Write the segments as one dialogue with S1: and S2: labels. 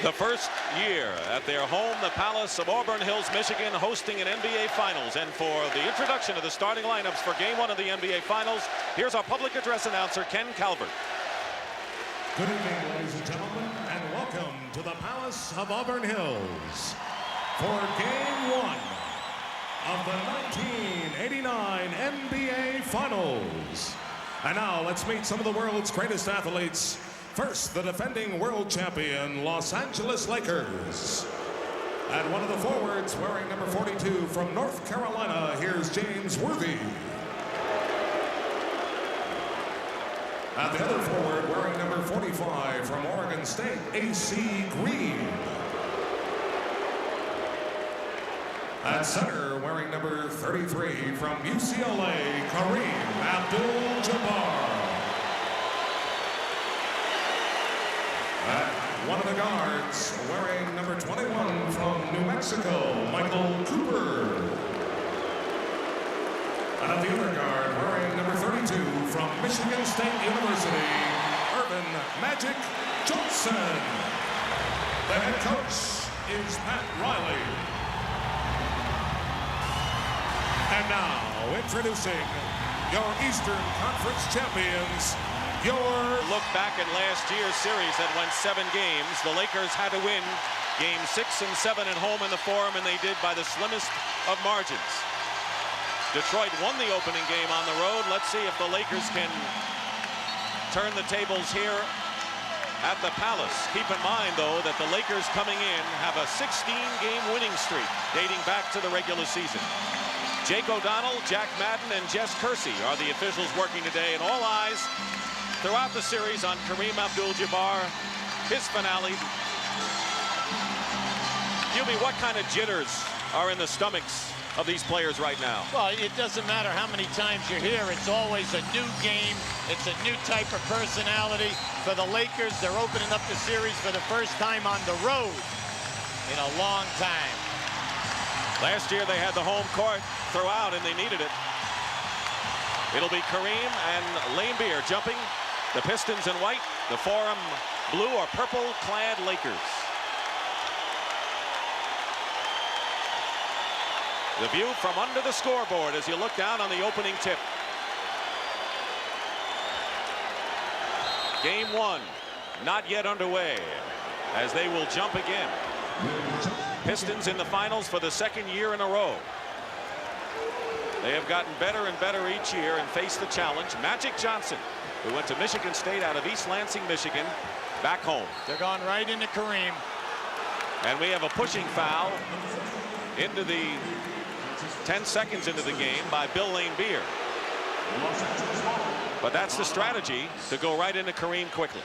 S1: The first year at their home, the Palace of Auburn Hills, Michigan, hosting an NBA Finals. And for the introduction of the starting lineups for Game 1 of the NBA Finals, here's our public address announcer, Ken Calvert.
S2: Good evening, ladies and gentlemen, and welcome to the Palace of Auburn Hills for Game 1 of the 1989 NBA Finals. And now let's meet some of the world's greatest athletes. First, the defending world champion Los Angeles Lakers. And one of the forwards wearing number 42 from North Carolina, here's James Worthy. And the other forward wearing number 45 from Oregon State, A.C. Green. At center, wearing number 33 from UCLA, Kareem Abdul-Jabbar. At one of the guards, wearing number 21 from New Mexico, Michael Cooper. And at the other guard, wearing number 32 from Michigan State University, Earvin Magic Johnson. The head coach is Pat Riley. And now, introducing your Eastern Conference champions,
S1: Look back at last year's series that went 7 games. The Lakers had to win Games 6 and 7 at home in the Forum, and they did by the slimmest of margins. Detroit won the opening game on the road. Let's see if the Lakers can turn the tables here at the Palace. Keep in mind, though, that the Lakers coming in have a 16-game winning streak dating back to the regular season. Jake O'Donnell, Jack Madden, and Jess Kersey are the officials working today, and all eyes throughout the series on Kareem Abdul-Jabbar, his finale. Hubie, what kind of jitters are in the stomachs of these players right now?
S3: Well, it doesn't matter how many times you're here. It's always a new game. It's a new type of personality. For the Lakers, they're opening up the series for the first time on the road in a long time.
S1: Last year, they had the home court throughout, and they needed it. It'll be Kareem and Lane Beer jumping. The Pistons in white, the Forum blue or purple-clad Lakers. The view from under the scoreboard as you look down on the opening tip. Game 1, not yet underway, as they will jump again. Pistons in the finals for the second year in a row. They have gotten better and better each year and face the challenge. Magic Johnson, who went to Michigan State out of East Lansing, Michigan, back home.
S3: They're going right into Kareem.
S1: And we have a pushing foul into the 10 seconds into the game by Bill Lane Beer. But that's the strategy, to go right into Kareem quickly.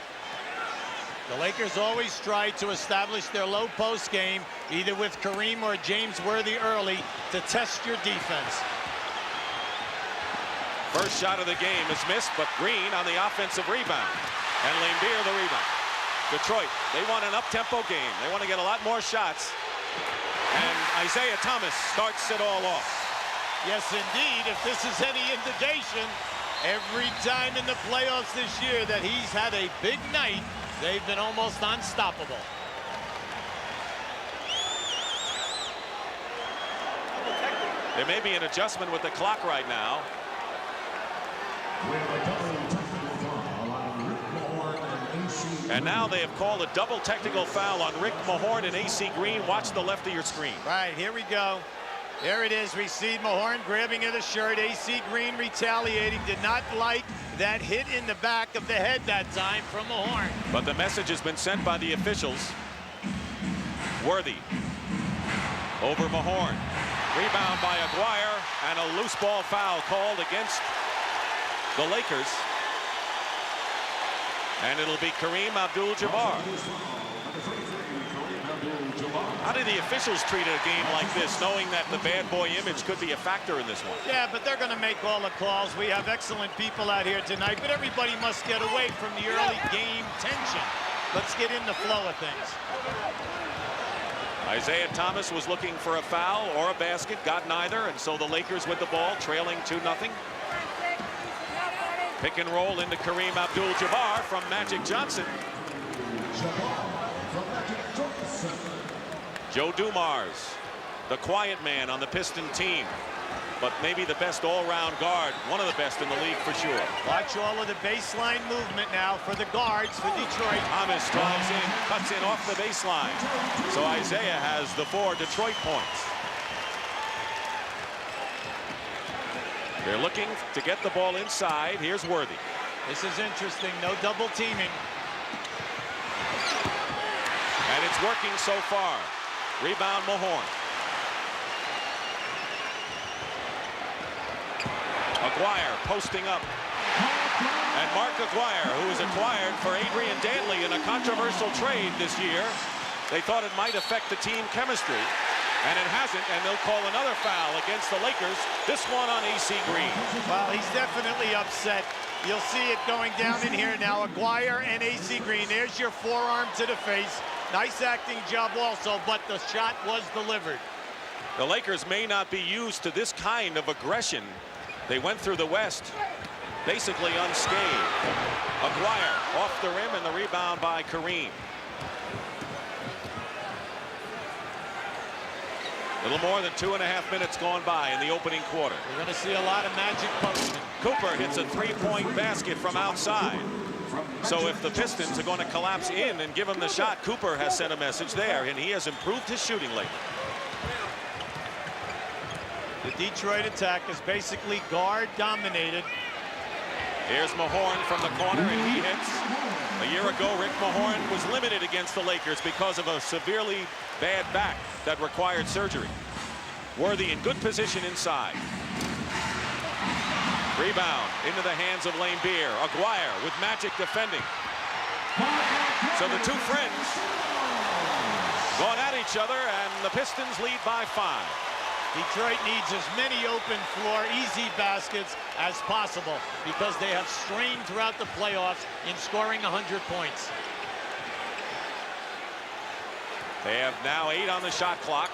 S3: The Lakers always try to establish their low post game, either with Kareem or James Worthy early, to test your defense.
S1: First shot of the game is missed, but Green on the offensive rebound. And Lane Beer the rebound. Detroit, they want an up-tempo game. They want to get a lot more shots. And Isaiah Thomas starts it all off.
S3: Yes, indeed. If this is any indication, every time in the playoffs this year that he's had a big night, they've been almost unstoppable.
S1: There may be an adjustment with the clock right now. And now they have called a double technical foul on Rick Mahorn and A.C. Green. Watch the left of your screen.
S3: Right, here we go. There it is. We see Mahorn grabbing at the shirt. A.C. Green retaliating. Did not like that hit in the back of the head that time from Mahorn.
S1: But the message has been sent by the officials. Worthy over Mahorn. Rebound by Aguirre, and a loose ball foul called against the Lakers. And it'll be Kareem Abdul-Jabbar. How do the officials treat a game like this, knowing that the bad boy image could be a factor in this one?
S3: Yeah, but they're going to make all the calls. We have excellent people out here tonight, but everybody must get away from the early game tension. Let's get in the flow of things.
S1: Isaiah Thomas was looking for a foul or a basket, got neither, and so the Lakers with the ball, trailing 2-0. Pick and roll into Kareem Abdul-Jabbar from Magic Johnson. Joe Dumars, the quiet man on the Piston team, but maybe the best all-round guard, one of the best in the league for sure.
S3: Watch all of the baseline movement now for the guards for Detroit.
S1: Thomas drives in, cuts in off the baseline. So Isaiah has the 4 Detroit points. They're looking to get the ball inside. Here's Worthy.
S3: This is interesting. No double teaming.
S1: And it's working so far. Rebound Mahorn. Aguirre posting up. And Mark Aguirre, who was acquired for Adrian Dantley in a controversial trade this year. They thought it might affect the team chemistry. And it hasn't, and they'll call another foul against the Lakers, this one on AC Green.
S3: Well, he's definitely upset. You'll see it going down in here now. Aguirre and AC Green. There's your forearm to the face. Nice acting job also, but the shot was delivered.
S1: The Lakers may not be used to this kind of aggression. They went through the West basically unscathed. Aguirre off the rim and the rebound by Kareem. A little more than 2.5 minutes gone by in the opening quarter.
S3: We're going to see a lot of magic posting.
S1: Cooper hits a 3-point basket from outside. So if the Pistons are going to collapse in and give him the shot, Cooper has sent a message there, and he has improved his shooting lately.
S3: The Detroit attack is basically guard dominated.
S1: Here's Mahorn from the corner, and he hits. A year ago, Rick Mahorn was limited against the Lakers because of a severely bad back that required surgery. Worthy in good position inside. Rebound into the hands of Lane Beer. Aguirre with magic defending. So the two friends going at each other, and the Pistons lead by 5.
S3: Detroit needs as many open floor, easy baskets as possible because they have strained throughout the playoffs in scoring 100 points.
S1: They have now 8 on the shot clock.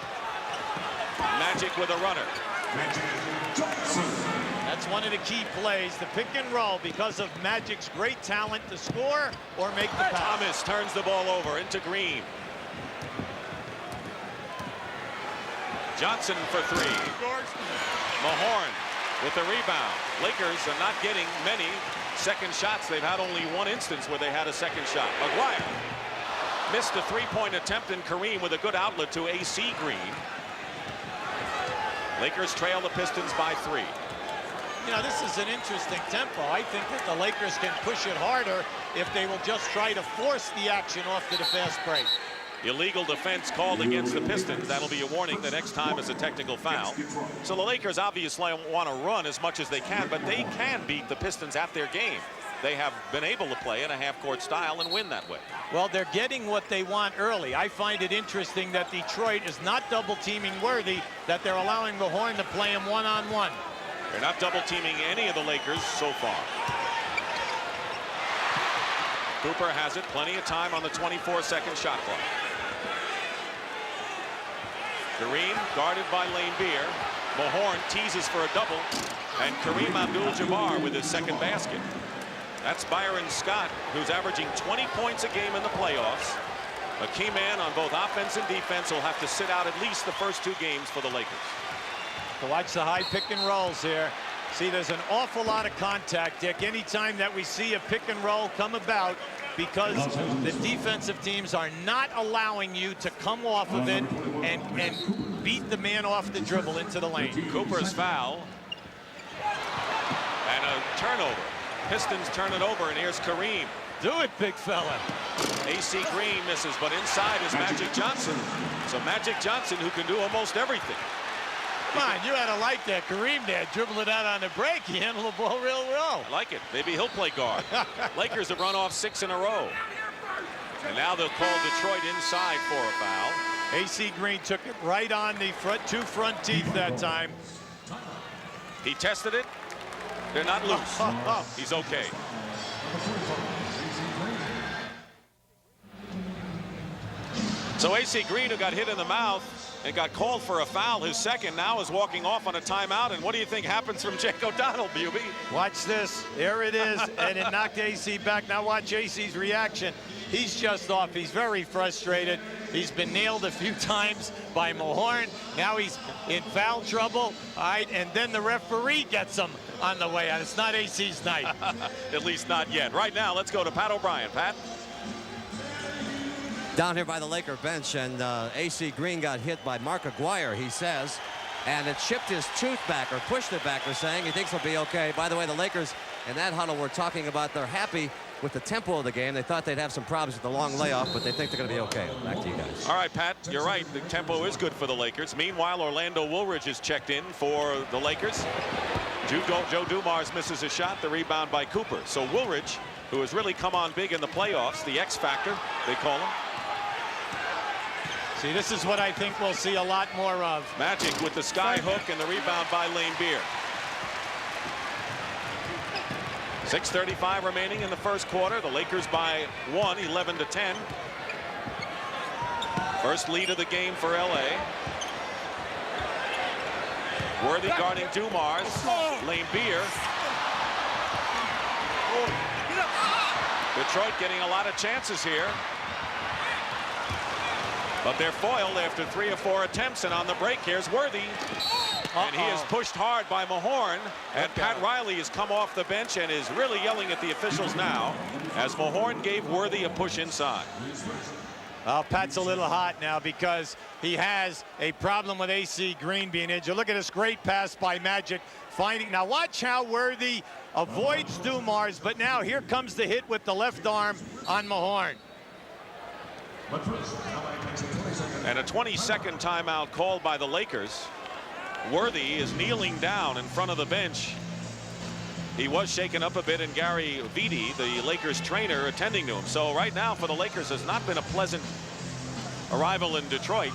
S1: Magic with a runner.
S3: That's one of the key plays, the pick and roll, because of Magic's great talent to score or make the pass.
S1: Thomas turns the ball over into Green. Johnson for 3. Mahorn with the rebound. Lakers are not getting many second shots. They've had only one instance where they had a second shot. Aguirre missed a 3-point attempt, and Kareem with a good outlet to AC Green. Lakers trail the Pistons by 3.
S3: You know, this is an interesting tempo. I think that the Lakers can push it harder if they will just try to force the action off to the fast break.
S1: Illegal defense called against the Pistons. That'll be a warning. The next time is a technical foul. So the Lakers obviously want to run as much as they can, but they can beat the Pistons at their game. They have been able to play in a half-court style and win that way.
S3: Well, they're getting what they want early. I find it interesting that Detroit is not double-teaming Worthy, that they're allowing Mahorn to play him one-on-one.
S1: They're not double-teaming any of the Lakers so far. Cooper has it. Plenty of time on the 24-second shot clock. Kareem guarded by Lane Beer. Mahorn teases for a double, and Kareem Abdul-Jabbar with his second basket. That's Byron Scott, who's averaging 20 points a game in the playoffs. A key man on both offense and defense will have to sit out at least the first 2 games for the Lakers.
S3: To watch the high pick and rolls here. See, there's an awful lot of contact, Dick. Anytime that we see a pick and roll come about, because the defensive teams are not allowing you to come off of it and beat the man off the dribble into the lane.
S1: Cooper's foul. And a turnover. Pistons turn it over, and here's Kareem.
S3: Do it, big fella.
S1: AC Green misses, but inside is Magic Johnson. So Magic Johnson, who can do almost everything.
S3: Come on, you had to like that. Kareem there, dribble it out on the break. He handled the ball real well.
S1: I like it. Maybe he'll play guard. Lakers have run off 6 in a row. And now they'll call Detroit inside for a foul.
S3: AC Green took it right on the two front teeth that time.
S1: He tested it. They're not loose. He's okay. So AC Green, who got hit in the mouth and got called for a foul, his second, now is walking off on a timeout. And what do you think happens from Jake O'Donnell, Buby?
S3: Watch this. There it is. And it knocked AC back. Now watch AC's reaction. He's just off. He's very frustrated. He's been nailed a few times by Mahorn. Now he's in foul trouble. All right, and then the referee gets him on the way out. It's not AC's night.
S1: At least not yet. Right now, let's go to Pat O'Brien. Pat?
S4: Down here by the Laker bench, and AC Green got hit by Mark Aguirre, he says, and it chipped his tooth back, or pushed it back, they're saying. He thinks he'll be okay. By the way, the Lakers in that huddle were talking about they're happy with the tempo of the game. They thought they'd have some problems with the long layoff, but they think they're going to be okay. Back to you guys.
S1: All right, Pat, you're right. The tempo is good for the Lakers. Meanwhile, Orlando Woolridge is checked in for the Lakers. Joe Dumars misses a shot. The rebound by Cooper. So Woolridge, who has really come on big in the playoffs, the X factor, they call him.
S3: See, this is what I think we'll see a lot more of.
S1: Magic with the sky hook and the rebound by Lane Beer. 6:35 remaining in the first quarter. The Lakers by 1, 11-10. First lead of the game for LA. Worthy guarding Dumars. Lane Beer. Detroit getting a lot of chances here. But they're foiled after 3 or 4 attempts, and on the break, here's Worthy. And he is pushed hard by Mahorn, and Pat Riley has come off the bench and is really yelling at the officials now as Mahorn gave Worthy a push inside.
S3: Well, Pat's a little hot now because he has a problem with AC Green being injured. Look at this great pass by Magic finding. Now watch how Worthy avoids Dumars, but now here comes the hit with the left arm on Mahorn.
S1: And a 20-second timeout called by the Lakers. Worthy is kneeling down in front of the bench. He was shaken up a bit, and Gary Vitti, the Lakers trainer, attending to him. So right now for the Lakers has not been a pleasant arrival in Detroit,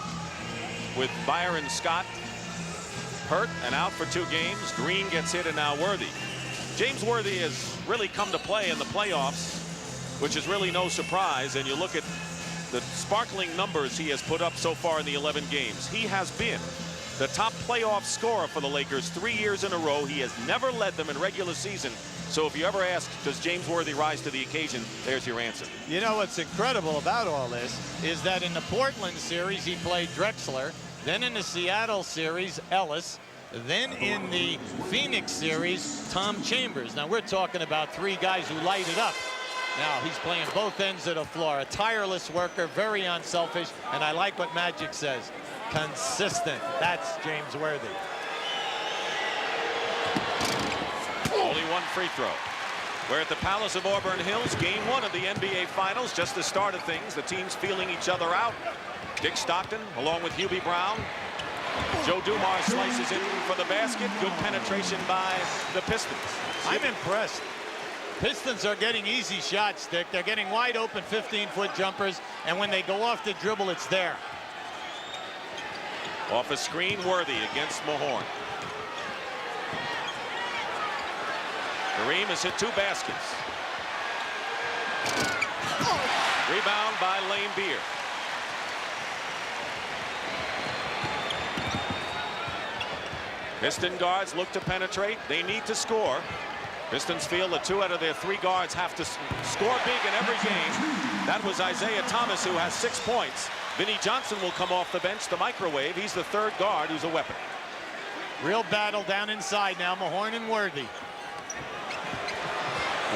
S1: with Byron Scott hurt and out for 2 games. Green gets hit, and now Worthy. James Worthy has really come to play in the playoffs, which is really no surprise. And you look at the sparkling numbers he has put up so far in the 11 games. He has been the top playoff scorer for the Lakers 3 years in a row. He has never led them in regular season. So if you ever ask, does James Worthy rise to the occasion, there's your answer.
S3: You know what's incredible about all this is that in the Portland series he played Drexler, then in the Seattle series Ellis, then in the Phoenix series Tom Chambers. Now we're talking about 3 guys who light it up. Now he's playing both ends of the floor. A tireless worker, very unselfish, and I like what Magic says. Consistent. That's James Worthy.
S1: Only 1 free throw. We're at the Palace of Auburn Hills, game 1 of the NBA Finals. Just the start of things. The teams feeling each other out. Dick Stockton along with Hubie Brown. Joe Dumars slices in for the basket. Good penetration by the Pistons.
S3: I'm impressed. Pistons are getting easy shots, Dick. They're getting wide open 15-foot jumpers, and when they go off the dribble, it's there.
S1: Off a screen, Worthy against Mahorn. Kareem has hit 2 baskets. Rebound by Lane Beer. Piston guards look to penetrate. They need to score. Pistons feel that 2 out of their 3 guards have to score big in every game. That was Isaiah Thomas, who has 6 points. Vinnie Johnson will come off the bench, the microwave. He's the 3rd guard who's a weapon.
S3: Real battle down inside now, Mahorn and Worthy.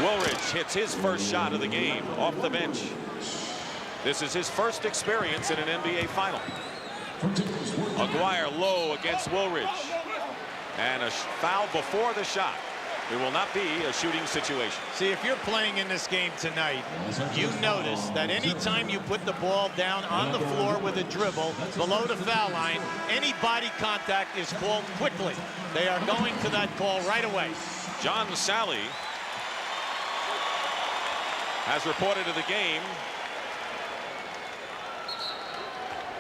S1: Woolridge hits his first shot of the game off the bench. This is his first experience in an NBA final. Aguirre low against Woolridge. And a foul before the shot. It will not be a shooting situation.
S3: See, if you're playing in this game tonight, you notice that anytime you put the ball down on the floor with a dribble below the foul line, any body contact is called quickly. They are going to that call right away.
S1: John Sally has reported to the game,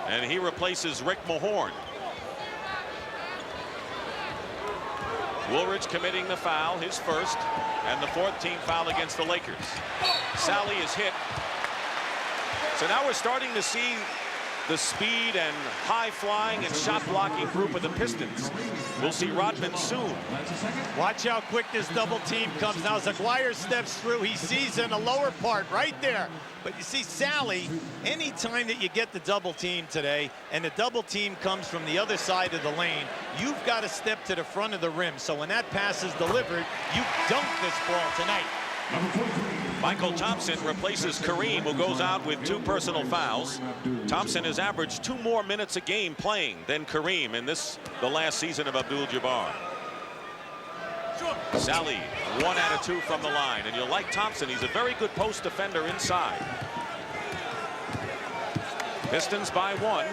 S1: and he replaces Rick Mahorn. Woolridge committing the foul, his first, and the 4th team foul against the Lakers. Sally is hit. So now we're starting to see the speed and high-flying and shot-blocking group of the Pistons. We'll see Rodman soon.
S3: Watch how quick this double team comes. Now, as Aguirre steps through, he sees in the lower part right there. But you see, Sally, anytime that you get the double team today, and the double team comes from the other side of the lane, you've got to step to the front of the rim. So when that pass is delivered, you dunk this ball tonight.
S1: Michael Thompson replaces Kareem, who goes out with 2 personal fouls. Thompson has averaged 2 more minutes a game playing than Kareem in the last season of Abdul-Jabbar. Sally, 1 out of 2 from the line, and you'll like Thompson. He's a very good post defender inside. Pistons by 1.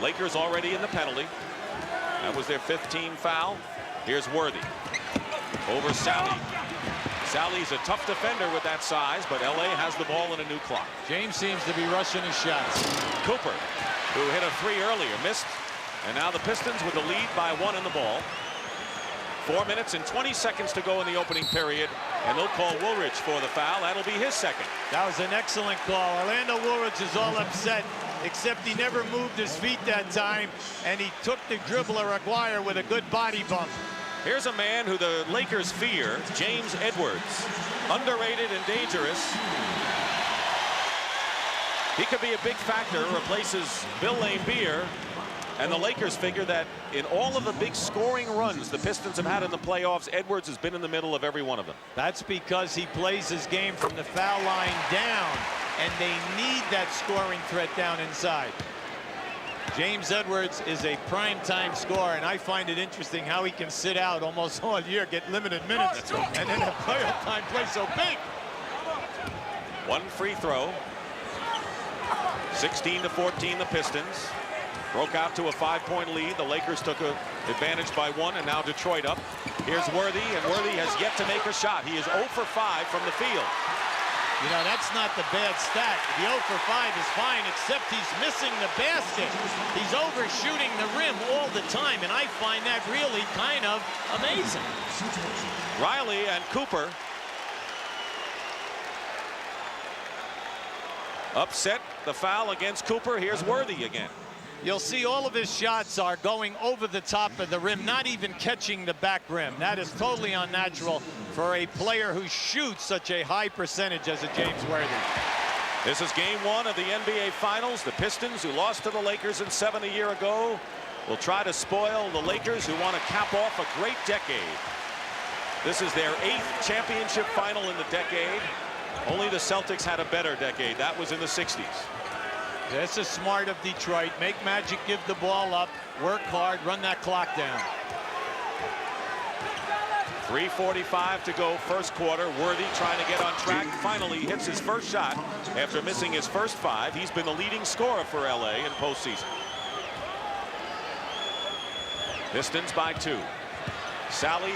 S1: Lakers already in the penalty. That was their 5th team foul. Here's Worthy over Sally. Sally's a tough defender with that size, but LA has the ball in a new clock.
S3: James seems to be rushing his shots.
S1: Cooper, who hit a 3 earlier, missed, and now the Pistons with the lead by 1 in the ball. 4 minutes and 20 seconds to go in the opening period, and they'll call Woolridge for the foul. That'll be his 2nd.
S3: That was an excellent call. Orlando Woolridge is all upset, except he never moved his feet that time, and he took the dribbler Aguirre with a good body bump.
S1: Here's a man who the Lakers fear, James Edwards. Underrated and dangerous. He could be a big factor, replaces Bill Laimbeer. And the Lakers figure that in all of the big scoring runs the Pistons have had in the playoffs, Edwards has been in the middle of every one of them.
S3: That's because he plays his game from the foul line down, and they need that scoring threat down inside. James Edwards is a prime-time scorer, and I find it interesting how he can sit out almost all year, get limited minutes, and then have playoff time play so big.
S1: 1 free throw. 16-14 the Pistons. Broke out to a 5-point lead. The Lakers took advantage by 1, and now Detroit up. Here's Worthy, and Worthy has yet to make a shot. He is 0 for 5 from the field.
S3: You know, that's not the bad stat. The 0 for 5 is fine, except he's missing the basket. He's overshooting the rim all the time, and I find that really kind of amazing.
S1: Riley and Cooper upset the foul against Cooper. Here's Worthy again.
S3: You'll see all of his shots are going over the top of the rim, not even catching the back rim. That is totally unnatural for a player who shoots such a high percentage as a James Worthy.
S1: This is game 1 of the NBA Finals. The Pistons, who lost to the Lakers in 7 a year ago, will try to spoil the Lakers, who want to cap off a great decade. This is their 8th championship final in the decade. Only the Celtics had a better decade. That was in the 60s.
S3: This is smart of Detroit. Make Magic give the ball up, work hard, run that clock down.
S1: 3:45 to go, first quarter. Worthy trying to get on track. Finally hits his first shot after missing his first 5. He's been the leading scorer for LA in postseason. Pistons by 2. Sally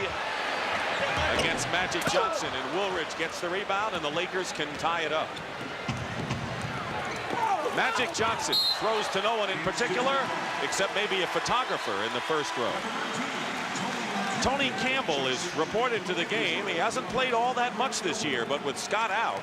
S1: against Magic Johnson, and Woolridge gets the rebound, and the Lakers can tie it up. Magic Johnson throws to no one in particular, except maybe a photographer in the first row. Tony Campbell is reported to the game. He hasn't played all that much this year, but with Scott out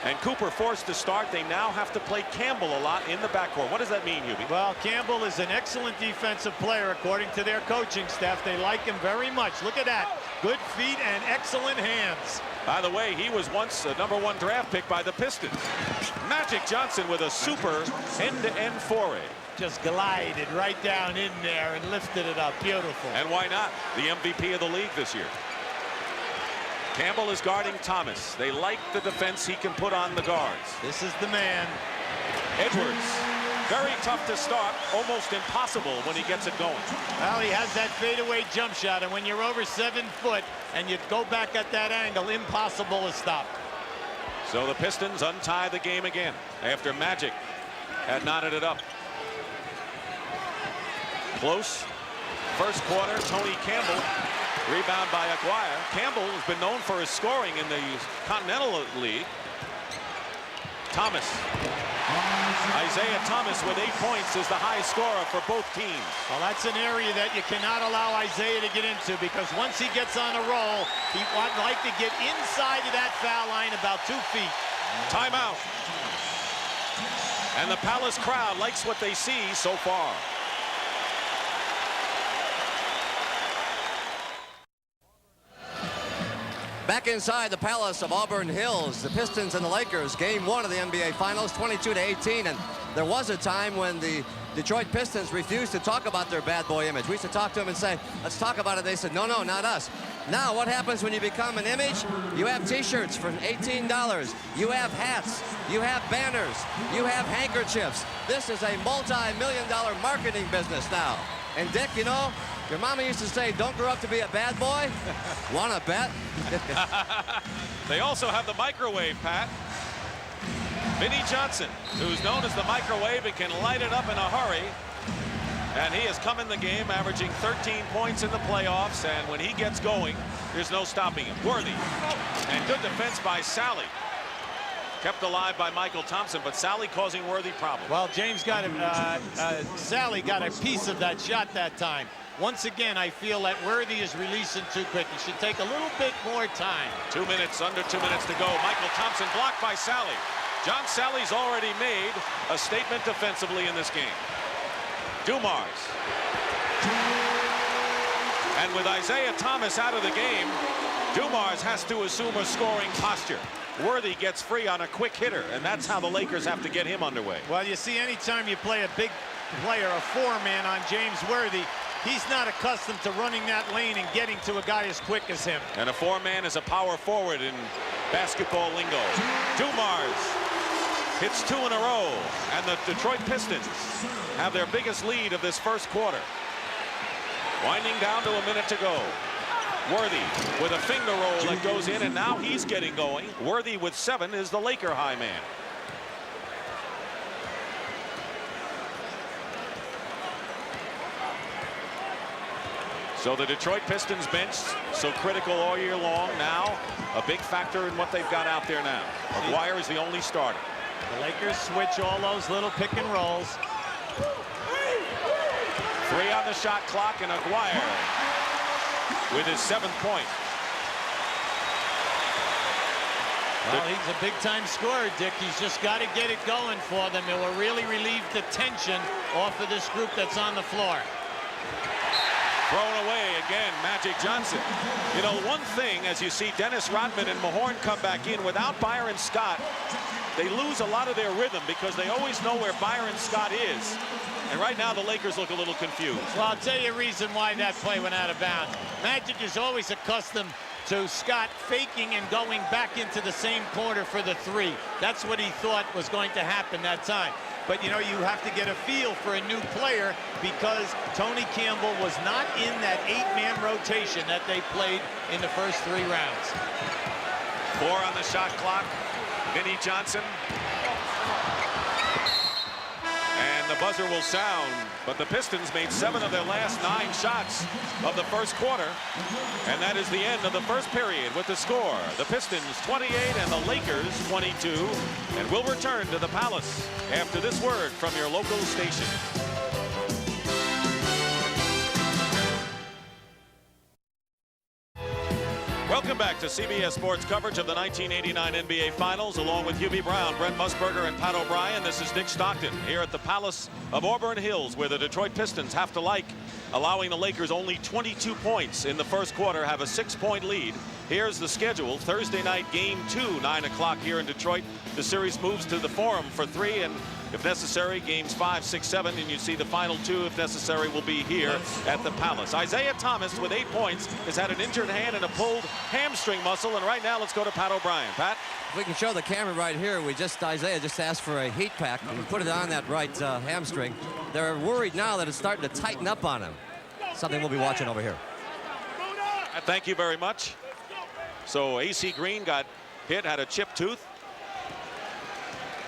S1: and Cooper forced to start, they now have to play Campbell a lot in the backcourt. What does that mean, Hubie?
S3: Well, Campbell is an excellent defensive player, according to their coaching staff. They like him very much. Look at that. Good feet and excellent hands.
S1: By the way, he was once a #1 draft pick by the Pistons. Magic Johnson with a super end-to-end foray.
S3: Just glided right down in there and lifted it up. Beautiful.
S1: And why not? The MVP of the league this year. Campbell is guarding Thomas. They like the defense he can put on the guards.
S3: This is the man.
S1: Edwards, very tough to start, almost impossible when he gets it going.
S3: Well, he has that fadeaway jump shot, and when you're over 7 foot and you go back at that angle, impossible to stop.
S1: So the Pistons untie the game again after Magic had knotted it up. Close. First quarter, Tony Campbell. Rebound by Aguirre. Campbell has been known for his scoring in the Continental League. Thomas. Isaiah Thomas with 8 points is the high scorer for both teams.
S3: Well, that's an area that you cannot allow Isaiah to get into, because once he gets on a roll, he would like to get inside of that foul line about 2 feet.
S1: Timeout. And the Palace crowd likes what they see so far.
S4: Back inside the Palace of Auburn Hills, the Pistons and the Lakers, game 1 of the NBA Finals, 22-18. And there was a time when the Detroit Pistons refused to talk about their bad boy image. We used to talk to them and say, let's talk about it. They said, no, not us. Now, what happens when you become an image? You have T-shirts for $18. You have hats. You have banners. You have handkerchiefs. This is a multi-million-dollar marketing business now. And Dick, you know, your mama used to say, don't grow up to be a bad boy. Wanna bet?
S1: They also have the microwave, Pat. Vinnie Johnson, who's known as the microwave and can light it up in a hurry. And he has come in the game averaging 13 points in the playoffs. And when he gets going, there's no stopping him. Worthy. And good defense by Sally. Kept alive by Michael Thompson, but Sally causing Worthy problems.
S3: Well, James got Sally got a piece of that shot that time. Once again, I feel that Worthy is releasing too quick. He should take a little bit more time.
S1: 2 minutes, under 2 minutes to go. Michael Thompson blocked by Sally. John Sally's already made a statement defensively in this game. Dumars. And with Isaiah Thomas out of the game, Dumars has to assume a scoring posture. Worthy gets free on a quick hitter, and that's how the Lakers have to get him underway.
S3: Well, you see, anytime you play a big player, a four-man on James Worthy, he's not accustomed to running that lane and getting to a guy as quick as him.
S1: And a four-man is a power forward in basketball lingo. Dumars hits 2 in a row, and the Detroit Pistons have their biggest lead of this first quarter. Winding down to a minute to go. Worthy with a finger roll that goes in, and now he's getting going. Worthy with 7 is the Laker high man. So the Detroit Pistons bench, so critical all year long, now a big factor in what they've got out there now. Aguirre is the only starter.
S3: The Lakers switch all those little pick and rolls.
S1: 3 on the shot clock, and Aguirre with his 7th point.
S3: Well, he's a big-time scorer, Dick. He's just got to get it going for them. It will really relieve the tension off of this group that's on the floor.
S1: Thrown away again, Magic Johnson. You know, one thing, as you see Dennis Rodman and Mahorn come back in, without Byron Scott, they lose a lot of their rhythm because they always know where Byron Scott is. And right now the Lakers look a little confused.
S3: Well, I'll tell you a reason why that play went out of bounds. Magic is always accustomed to Scott faking and going back into the same corner for the 3. That's what he thought was going to happen that time. But, you know, you have to get a feel for a new player because Tony Campbell was not in that 8-man rotation that they played in the first 3 rounds.
S1: 4 on the shot clock. Vinnie Johnson. And the buzzer will sound, but the Pistons made 7 of their last 9 shots of the first quarter. And that is the end of the first period with the score. The Pistons 28 and the Lakers 22. And we'll return to the Palace after this word from your local station. Welcome back to CBS Sports coverage of the 1989 NBA Finals, along with Hubie Brown, Brent Musburger, and Pat O'Brien. This is Dick Stockton here at the Palace of Auburn Hills, where the Detroit Pistons have to like allowing the Lakers only 22 points in the first quarter, have a 6-point lead. Here's the schedule. Thursday night, game 2, 9 o'clock here in Detroit. The series moves to the Forum for 3, and if necessary, games 5, 6, 7, and you see the final 2, if necessary, will be here at the Palace. Isaiah Thomas with 8 points has had an injured hand and a pulled hamstring muscle, and right now let's go to Pat O'Brien. Pat?
S4: If we can show the camera right here, Isaiah just asked for a heat pack and put it on that right hamstring. They're worried now that it's starting to tighten up on him. Something we'll be watching over here.
S1: Thank you very much. So AC Green got hit, had a chipped tooth.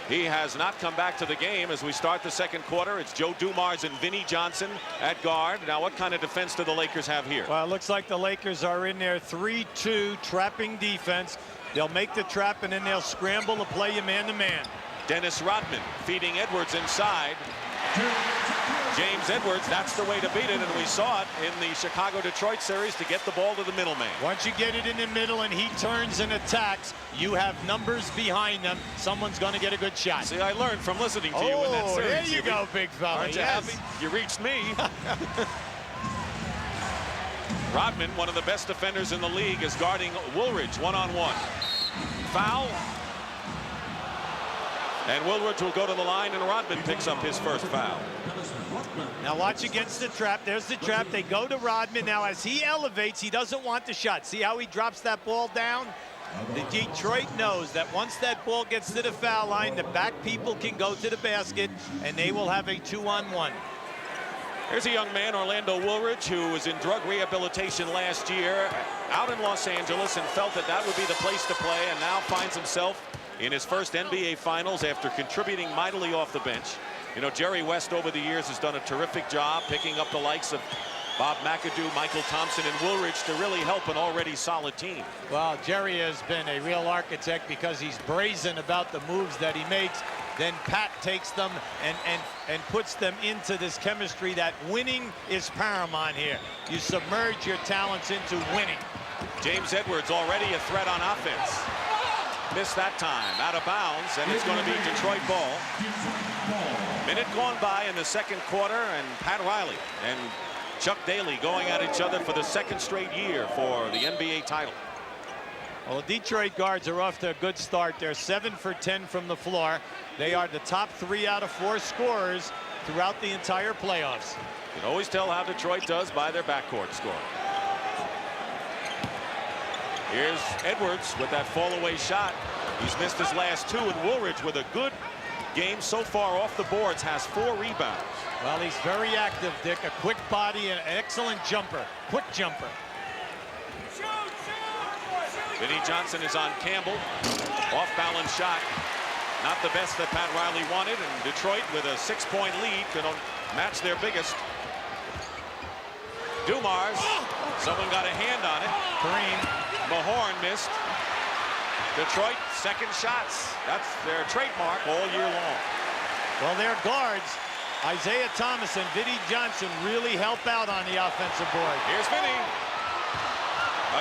S1: He has not come back to the game as we start the second quarter. It's Joe Dumars and Vinnie Johnson at guard. Now, what kind of defense do the Lakers have here?
S3: Well, it looks like the Lakers are in their 3-2 trapping defense. They'll make the trap, and then they'll scramble to play you man-to-man.
S1: Dennis Rodman feeding Edwards inside. James Edwards, that's the way to beat it, and we saw it in the Chicago-Detroit series to get the ball to the middleman.
S3: Once you get it in the middle and he turns and attacks, you have numbers behind them. Someone's going to get a good shot.
S1: See, I learned from listening to you in that series.
S3: There you go, big fella.
S1: Aren't you happy? You reached me. Rodman, one of the best defenders in the league, is guarding Woolridge one-on-one. Foul. And Woolridge will go to the line, and Rodman picks up his first foul.
S3: Now watch against the trap. There's the trap. They go to Rodman. Now as he elevates, he doesn't want the shot. See how he drops that ball down? The Detroit knows that once that ball gets to the foul line, the back people can go to the basket, and they will have a 2-on-1.
S1: Here's a young man, Orlando Woolridge, who was in drug rehabilitation last year out in Los Angeles and felt that that would be the place to play, and now finds himself in his first NBA Finals after contributing mightily off the bench. You know, Jerry West over the years has done a terrific job picking up the likes of Bob McAdoo, Michael Thompson, and Woolridge to really help an already solid team.
S3: Well, Jerry has been a real architect because he's brazen about the moves that he makes. Then Pat takes them and puts them into this chemistry that winning is paramount here. You submerge your talents into winning.
S1: James Edwards already a threat on offense. Missed that time, out of bounds, and it's going to be Detroit ball. Minute gone by in the second quarter, and Pat Riley and Chuck Daly going at each other for the second straight year for the NBA title.
S3: Well, the Detroit guards are off to a good start. They're 7 for 10 from the floor. They are the top 3 out of 4 scorers throughout the entire playoffs.
S1: You can always tell how Detroit does by their backcourt score. Here's Edwards with that fall-away shot. He's missed his last 2, and Woolridge with a good game so far off the boards has 4 rebounds.
S3: Well, he's very active, Dick. A quick body and an excellent jumper. Quick jumper.
S1: Vinnie Johnson is on Campbell. Off-balance shot. Not the best that Pat Riley wanted, and Detroit with a 6-point lead can match their biggest. Dumars. Someone got a hand on it.
S3: Kareem.
S1: Mahorn missed. Detroit second shots. That's their trademark all year long.
S3: Well, their guards, Isaiah Thomas and Vinnie Johnson, really help out on the offensive board.
S1: Here's Vinnie.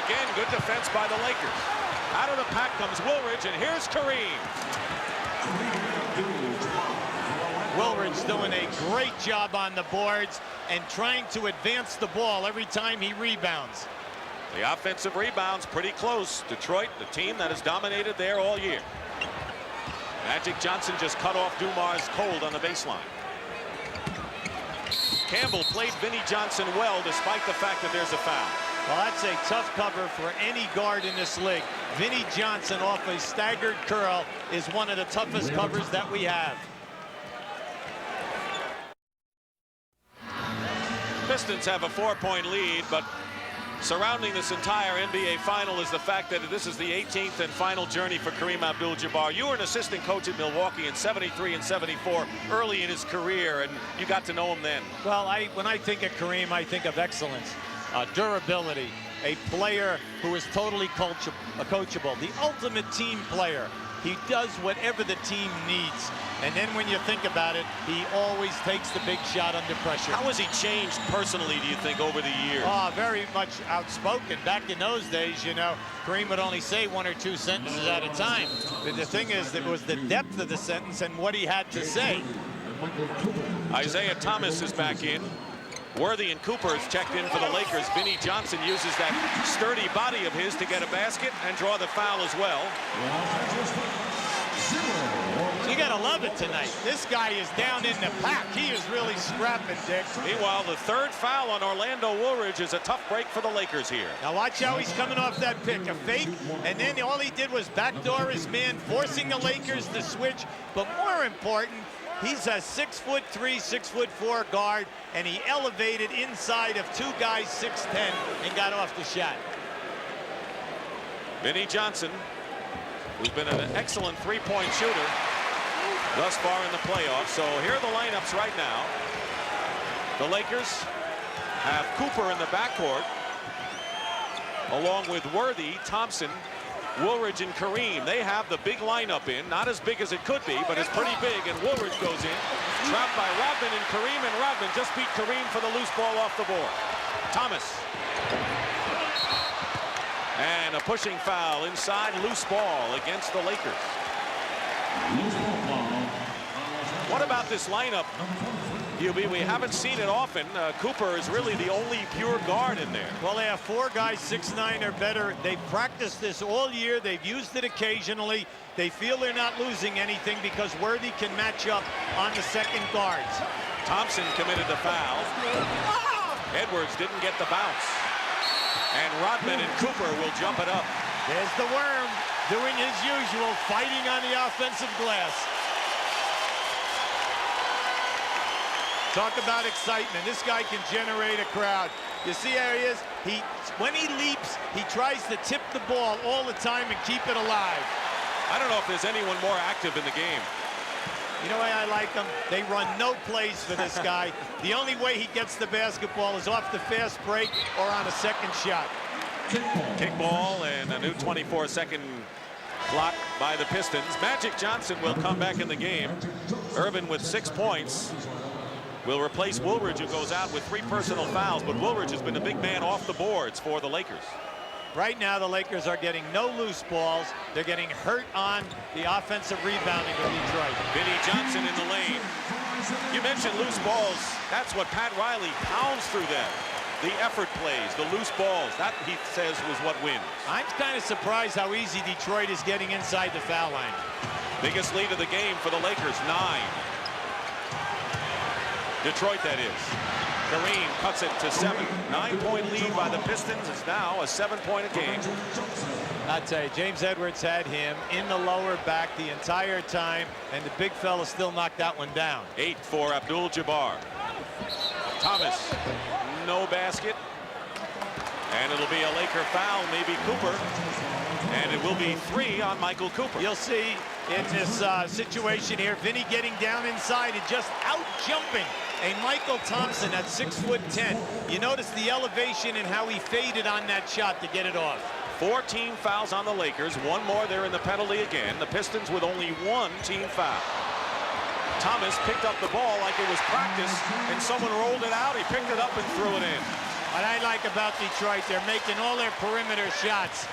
S1: Again, good defense by the Lakers. Out of the pack comes Woolridge, and here's Kareem.
S3: Woolridge doing a great job on the boards and trying to advance the ball every time he rebounds.
S1: The offensive rebounds pretty close. Detroit, the team that has dominated there all year. Magic Johnson just cut off Dumars cold on the baseline. Campbell played Vinnie Johnson well despite the fact that there's a foul.
S3: Well, that's a tough cover for any guard in this league. Vinnie Johnson off a staggered curl is one of the toughest covers that we have.
S1: Pistons have a 4-point lead, but surrounding this entire NBA final is the fact that this is the 18th and final journey for Kareem Abdul-Jabbar. You were an assistant coach at Milwaukee in '73 and '74 early in his career, and you got to know him then.
S3: Well, when I think of Kareem, I think of excellence, durability, a player who is totally coachable, the ultimate team player. He does whatever the team needs. And then when you think about it, he always takes the big shot under pressure.
S1: How has he changed personally, do you think, over the years?
S3: Oh, very much outspoken. Back in those days, you know, Kareem would only say 1 or 2 sentences at a time. But the thing is, it was the depth of the sentence and what he had to say.
S1: Isaiah Thomas is back in. Worthy and Cooper has checked in for the Lakers. Vinnie Johnson uses that sturdy body of his to get a basket and draw the foul as well.
S3: You gotta love it tonight. This guy is down in the pack. He is really scrapping, Dick.
S1: Meanwhile, the 3rd foul on Orlando Woolridge is a tough break for the Lakers here.
S3: Now watch how he's coming off that pick. A fake, and then all he did was backdoor his man, forcing the Lakers to switch. But more important, he's a 6'3", 6'4" guard, and he elevated inside of 2 guys 6'10" and got off the shot.
S1: Vinnie Johnson, who's been an excellent 3-point shooter thus far in the playoffs. So here are the lineups right now. The Lakers have Cooper in the backcourt, along with Worthy, Thompson, Woolridge, and Kareem. They have the big lineup in. Not as big as it could be, but it's pretty big, and Woolridge goes in. Trapped by Rodman and Kareem, and Rodman just beat Kareem for the loose ball off the board. Thomas. And a pushing foul inside, loose ball against the Lakers. What about this lineup, QB? We haven't seen it often. Cooper is really the only pure guard in there.
S3: Well, they have 4 guys 6'9" or better. They've practiced this all year. They've used it occasionally. They feel they're not losing anything because Worthy can match up on the second guards.
S1: Thompson committed the foul. Edwards didn't get the bounce. And Rodman and Cooper will jump it up.
S3: There's the Worm doing his usual, fighting on the offensive glass. Talk about excitement. This guy can generate a crowd. You see how he is? When he leaps, he tries to tip the ball all the time and keep it alive.
S1: I don't know if there's anyone more active in the game.
S3: You know why I like him? They run no plays for this guy. The only way he gets the basketball is off the fast break or on a second shot.
S1: Kickball and a new 24-second clock by the Pistons. Magic Johnson will come back in the game. Irvin with 6 points will replace Woolridge, who goes out with 3 personal fouls, but Woolridge has been a big man off the boards for the Lakers.
S3: Right now, the Lakers are getting no loose balls. They're getting hurt on the offensive rebounding of Detroit.
S1: Vinnie Johnson in the lane. You mentioned loose balls. That's what Pat Riley pounds through them. The effort plays, the loose balls. That, he says, was what wins. I'm
S3: kind of surprised how easy Detroit is getting inside the foul line.
S1: Biggest lead of the game for the Lakers, 9. Detroit, that is. Kareem cuts it to 7. 9-point lead by the Pistons. Is now a 7-point game.
S3: I'll tell you, James Edwards had him in the lower back the entire time, and the big fella still knocked that one down.
S1: 8 for Abdul-Jabbar. Thomas, no basket. And it'll be a Laker foul, maybe Cooper. And it will be 3 on Michael Cooper.
S3: You'll see in this situation here, Vinny getting down inside and just out-jumping a Michael Thompson at 6'10". You notice the elevation and how he faded on that shot to get it off.
S1: 14 fouls on the Lakers. 1 more, they're in the penalty again. The Pistons with only 1 team foul. Thomas picked up the ball like it was practice, and someone rolled it out. He picked it up and threw it in.
S3: What I like about Detroit, they're making all their perimeter shots,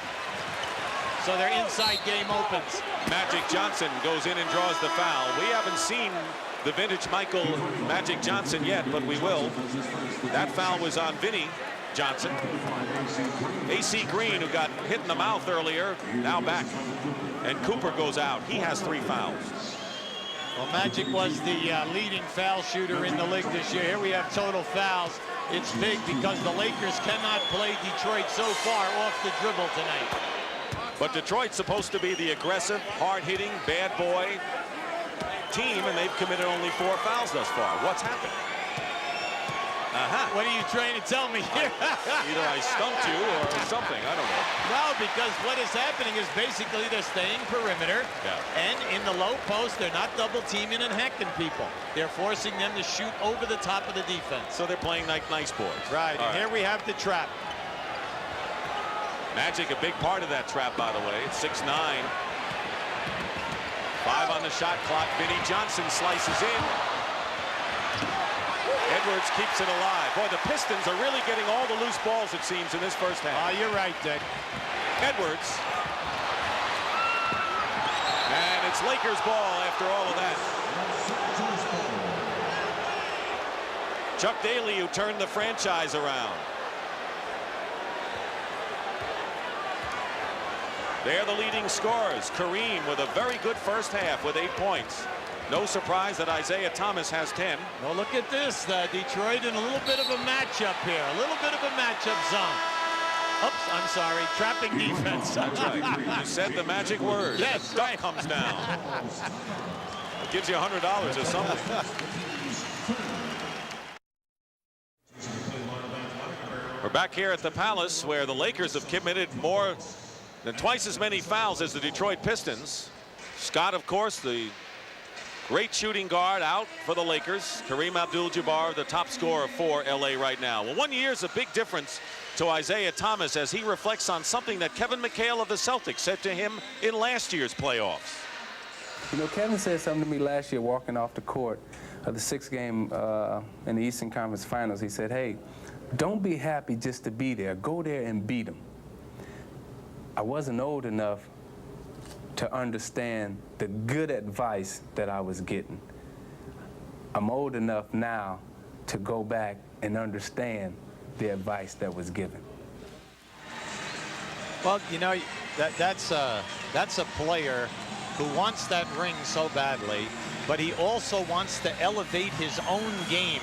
S3: so their inside game opens.
S1: Magic Johnson goes in and draws the foul. We haven't seen the vintage Michael Magic Johnson yet, but we will. That foul was on Vinnie Johnson. AC Green, who got hit in the mouth earlier, now back. And Cooper goes out. He has 3 fouls.
S3: Well, Magic was the leading foul shooter in the league this year. Here we have total fouls. It's big because the Lakers cannot play Detroit so far off the dribble tonight.
S1: But Detroit's supposed to be the aggressive, hard-hitting, bad boy team, and they've committed only 4 fouls thus far. What's happened?
S3: What are you trying to tell me here?
S1: Either I stumped you or something. I don't know.
S3: No, because what is happening is basically they're staying perimeter, and in the low post, they're not double teaming and hacking people. They're forcing them to shoot over the top of the defense.
S1: So they're playing like nice boys.
S3: Right, and here we have the trap.
S1: Magic, a big part of that trap, by the way. It's 6'9". 5 on the shot clock. Vinnie Johnson slices in. Edwards keeps it alive. Boy, the Pistons are really getting all the loose balls, it seems, in this first half.
S3: You're right, Dick.
S1: Edwards. And it's Lakers ball after all of that. Chuck Daly, who turned the franchise around. They're the leading scorers. Kareem with a very good first half with 8 points. No surprise that Isaiah Thomas has 10.
S3: Well, look at this. Detroit in a little bit of a matchup here. A little bit of a matchup zone. Oops, I'm sorry. Trapping defense.
S1: That's right. You said the magic word.
S3: Yes,
S1: the duck comes down. It gives you $100 or something. We're back here at the Palace, where the Lakers have committed more than twice as many fouls as the Detroit Pistons. Scott, of course, the great shooting guard, out for the Lakers. Kareem Abdul-Jabbar, the top scorer for LA right now. Well, 1 year is a big difference to Isaiah Thomas as he reflects on something that Kevin McHale of the Celtics said to him in last year's playoffs.
S5: You know, Kevin said something to me last year walking off the court of the sixth game in the Eastern Conference Finals, he said, hey, don't be happy just to be there. Go there and beat them. I wasn't old enough to understand the good advice that I was getting. I'm old enough now to go back and understand the advice that was given.
S3: Well, you know, that's a player who wants that ring so badly, but he also wants to elevate his own game,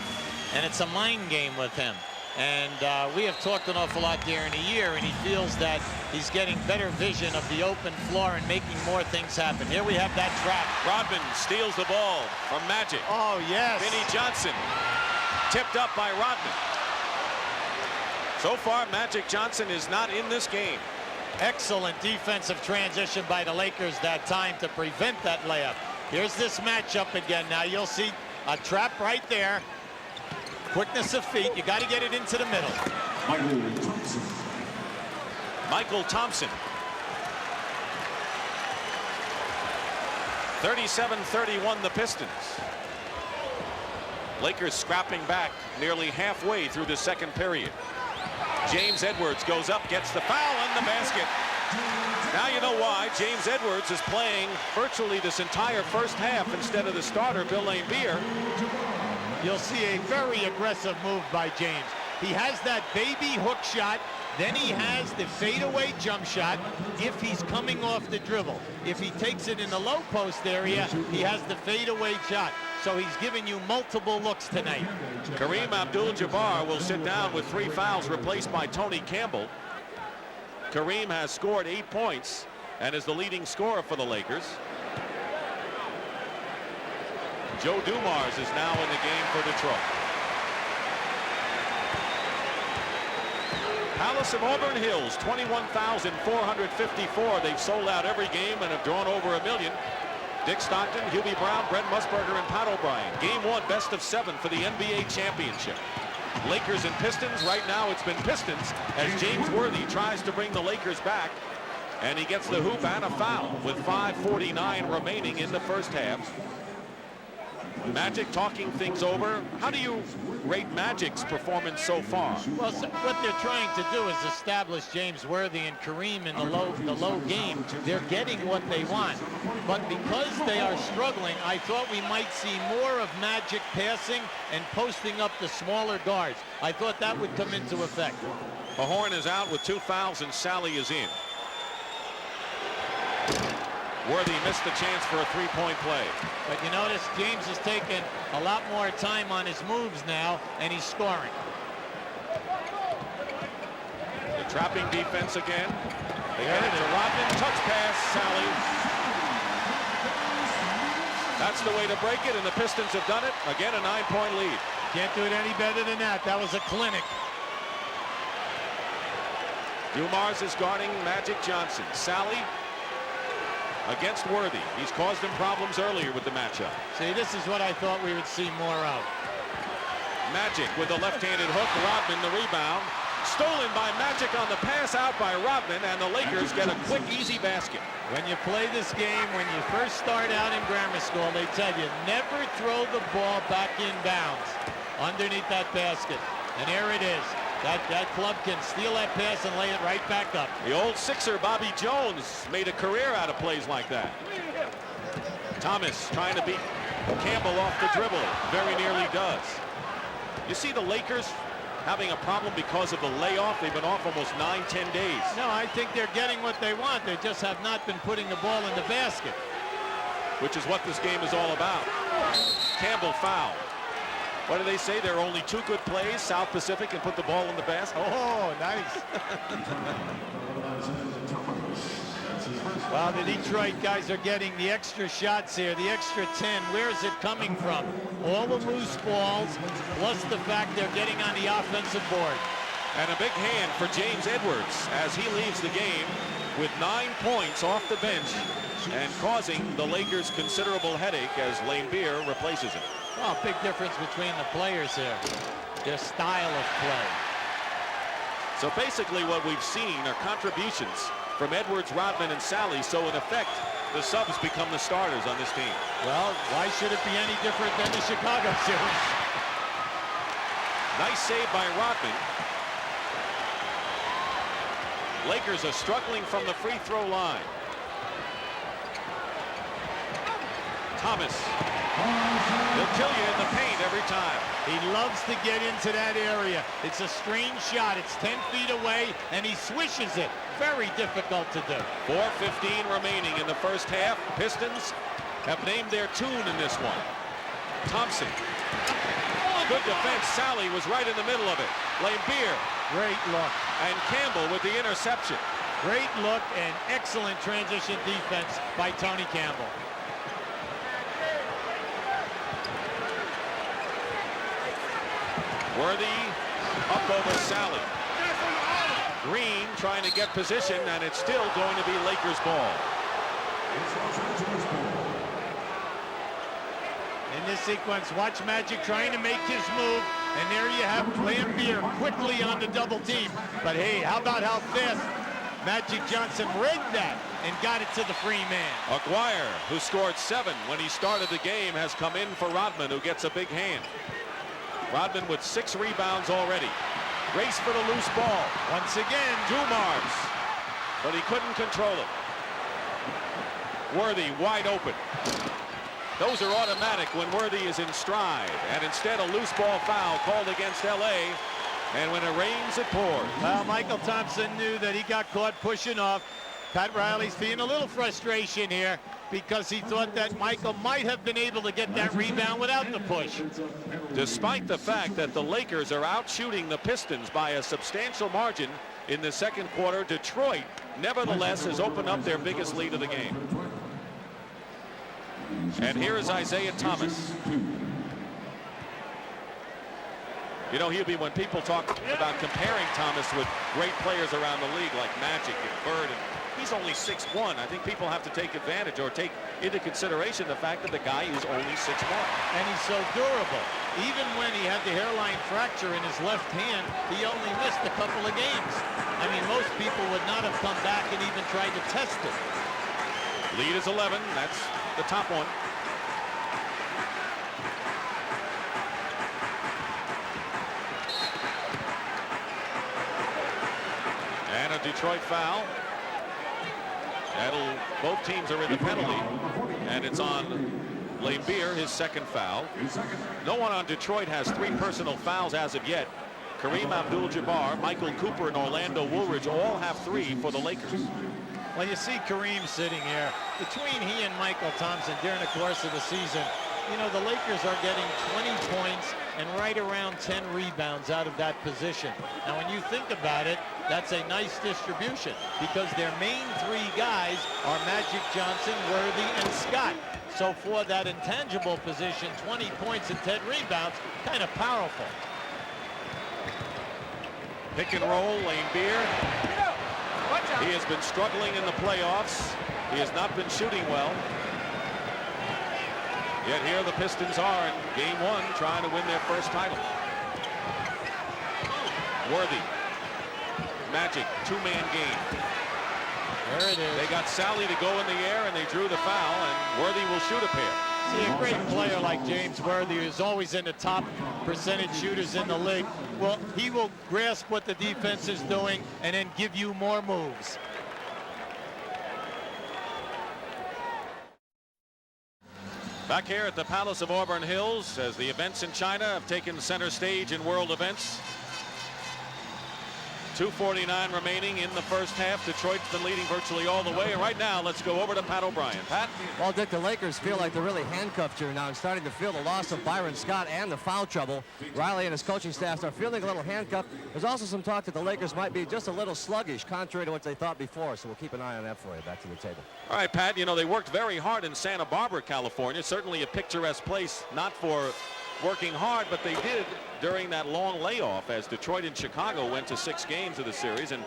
S3: and it's a mind game with him. And we have talked an awful lot during the year, and he feels that he's getting better vision of the open floor and making more things happen. Here we have that trap.
S1: Rodman steals the ball from Magic.
S3: Oh, yes.
S1: Vinnie Johnson tipped up by Rodman. So far, Magic Johnson is not in this game.
S3: Excellent defensive transition by the Lakers that time to prevent that layup. Here's this matchup again. Now you'll see a trap right there. Quickness of feet. You got to get it into the middle.
S1: Michael Thompson. 37-31 the Pistons. Lakers scrapping back nearly halfway through the second period. James Edwards goes up, gets the foul and the basket. Now you know why James Edwards is playing virtually this entire first half instead of the starter, Bill Laimbeer.
S3: You'll see a very aggressive move by James. He has that baby hook shot, then he has the fadeaway jump shot if he's coming off the dribble. If he takes it in the low post area, he has the fadeaway shot. So he's giving you multiple looks tonight.
S1: Kareem Abdul-Jabbar will sit down with 3 fouls, replaced by Tony Campbell. Kareem has scored 8 points and is the leading scorer for the Lakers. Joe Dumars is now in the game for Detroit. Palace of Auburn Hills, 21,454. They've sold out every game and have drawn over 1 million. Dick Stockton, Hubie Brown, Brent Musburger, and Pat O'Brien. Game 1, best of 7 for the NBA championship. Lakers and Pistons. Right now it's been Pistons as James Worthy tries to bring the Lakers back. And he gets the hoop and a foul with 5:49 remaining in the first half. Magic talking things over. How do you rate Magic's performance so far?
S3: Well, what they're trying to do is establish James Worthy and Kareem in the low game. They're getting what they want. But because they are struggling, I thought we might see more of Magic passing and posting up the smaller guards. I thought that would come into effect.
S1: Mahorn is out with 2 fouls and Sally is in. Worthy missed the chance for a 3-point play.
S3: But you notice James has taken a lot more time on his moves now, and he's scoring.
S1: The trapping defense again. They get it to Rodman. Touch pass, Sally. That's the way to break it, and the Pistons have done it. Again, a 9-point lead.
S3: Can't do it any better than that. That was a clinic.
S1: Dumars is guarding Magic Johnson. Sally against Worthy. He's caused him problems earlier with the matchup.
S3: See, this is what I thought we would see more of.
S1: Magic with a left-handed hook. Rodman the rebound. Stolen by Magic on the pass out by Rodman, and the Lakers get a quick, easy basket.
S3: When you play this game, when you first start out in grammar school, they tell you never throw the ball back in bounds underneath that basket. And here it is. That club can steal that pass and lay it right back up.
S1: The old Sixer, Bobby Jones, made a career out of plays like that. Thomas trying to beat Campbell off the dribble. Very nearly does. You see the Lakers having a problem because of the layoff. They've been off almost 9-10 days.
S3: No, I think they're getting what they want. They just have not been putting the ball in the basket.
S1: Which is what this game is all about. Campbell foul. What do they say? There are only 2 good plays. South Pacific can put the ball in the basket.
S3: Oh, nice. Well, the Detroit guys are getting the extra shots here, the extra 10. Where is it coming from? All the loose balls, plus the fact they're getting on the offensive board.
S1: And a big hand for James Edwards as he leaves the game with 9 points off the bench and causing the Lakers considerable headache as Laimbeer replaces him.
S3: Well, big difference between the players here, their style of play.
S1: So basically what we've seen are contributions from Edwards, Rodman, and Sally. So in effect, the subs become the starters on this team.
S3: Well, why should it be any different than the Chicago series?
S1: Nice save by Rodman. Lakers are struggling from the free throw line. Thomas. He'll kill you in the paint every time.
S3: He loves to get into that area. It's a strange shot. It's 10 feet away, and he swishes it. Very difficult to do.
S1: 4:15 remaining in the first half. Pistons have named their tune in this one. Thompson. Good defense. Sally was right in the middle of it. Lambeer.
S3: Great look.
S1: And Campbell with the interception.
S3: Great look and excellent transition defense by Tony Campbell.
S1: Worthy up over Sally. Green trying to get position, and it's still going to be Lakers ball.
S3: In this sequence, watch Magic trying to make his move, and there you have Lambeer quickly on the double team. But hey, how about how fast Magic Johnson read that and got it to the free man.
S1: Aguirre, who scored 7 when he started the game, has come in for Rodman, who gets a big hand. Rodman with 6 rebounds already. Race for the loose ball.
S3: Once again,
S1: Dumars, but he couldn't control it. Worthy wide open. Those are automatic when Worthy is in stride, and instead a loose ball foul called against LA, and when it rains it pours.
S3: Well, Michael Thompson knew that he got caught pushing off. Pat Riley's feeling a little frustration here because he thought that Michael might have been able to get that rebound without the push.
S1: Despite the fact that the Lakers are out shooting the Pistons by a substantial margin in the second quarter, Detroit nevertheless has opened up their biggest lead of the game. And here is Isaiah Thomas. You know, he'll be, when people talk about comparing Thomas with great players around the league like Magic and Bird, and he's only 6'1". I think people have to take advantage or take into consideration the fact that the guy is only 6'1".
S3: And he's so durable. Even when he had the hairline fracture in his left hand, he only missed a couple of games. I mean, most people would not have come back and even tried to test it.
S1: Lead is 11. That's the top one. And a Detroit foul. Both teams are in the penalty, and it's on Lambeer, his second foul. No one on Detroit has 3 personal fouls as of yet. Kareem Abdul-Jabbar, Michael Cooper, and Orlando Woolridge all have 3 for the Lakers.
S3: Well, you see Kareem sitting here. Between he and Michael Thompson during the course of the season, you know, the Lakers are getting 20 points and right around 10 rebounds out of that position. Now, when you think about it, that's a nice distribution because their main 3 guys are Magic Johnson, Worthy, and Scott. So for that intangible position, 20 points and 10 rebounds, kind of powerful.
S1: Pick and roll, Lambeer. He has been struggling in the playoffs. He has not been shooting well. Yet here the Pistons are in game 1 trying to win their first title. Worthy. Magic, 2-man game.
S3: There it is.
S1: They got Sally to go in the air and they drew the foul, and Worthy will shoot a pair.
S3: See, a great player like James Worthy is always in the top percentage shooters in the league. Well, he will grasp what the defense is doing and then give you more moves.
S1: Back here at the Palace of Auburn Hills as the events in China have taken center stage in world events. 2:49 remaining in the first half. Detroit's been leading virtually all the way. And right now, let's go over to Pat O'Brien. Pat?
S4: Well, Dick, the Lakers feel like they're really handcuffed here now and starting to feel the loss of Byron Scott and the foul trouble. Riley and his coaching staff are feeling a little handcuffed. There's also some talk that the Lakers might be just a little sluggish, contrary to what they thought before. So we'll keep an eye on that for you. Back to the table.
S1: All right, Pat, you know, they worked very hard in Santa Barbara, California. Certainly a picturesque place, not for working hard, but they did during that long layoff as Detroit and Chicago went to 6 games of the series. And,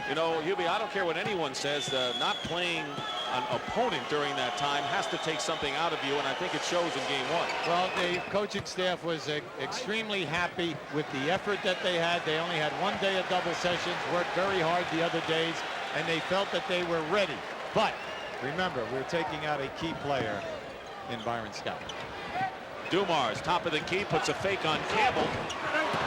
S1: you know, Hubie, I don't care what anyone says, not playing an opponent during that time has to take something out of you, and I think it shows in game 1.
S3: Well, the coaching staff was extremely happy with the effort that they had. They only had 1 day of double sessions, worked very hard the other days, and they felt that they were ready. But Remember, we're taking out a key player in Byron Scott.
S1: Dumars, top of the key, puts a fake on Campbell.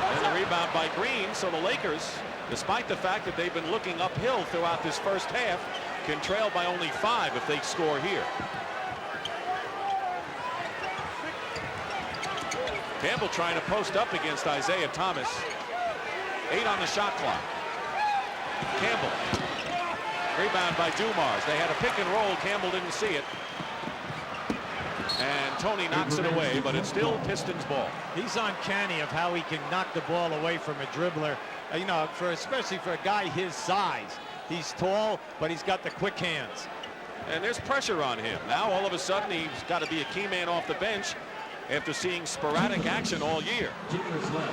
S1: And the rebound by Green. So the Lakers, despite the fact that they've been looking uphill throughout this first half, can trail by only 5 if they score here. Campbell trying to post up against Isaiah Thomas. 8 on the shot clock. Campbell. Rebound by Dumars. They had a pick and roll. Campbell didn't see it. And Tony knocks it away, but it's still Pistons ball.
S3: He's uncanny of how he can knock the ball away from a dribbler. You know, especially for a guy his size. He's tall, but he's got the quick hands.
S1: And there's pressure on him. Now all of a sudden he's got to be a key man off the bench after seeing sporadic action all year.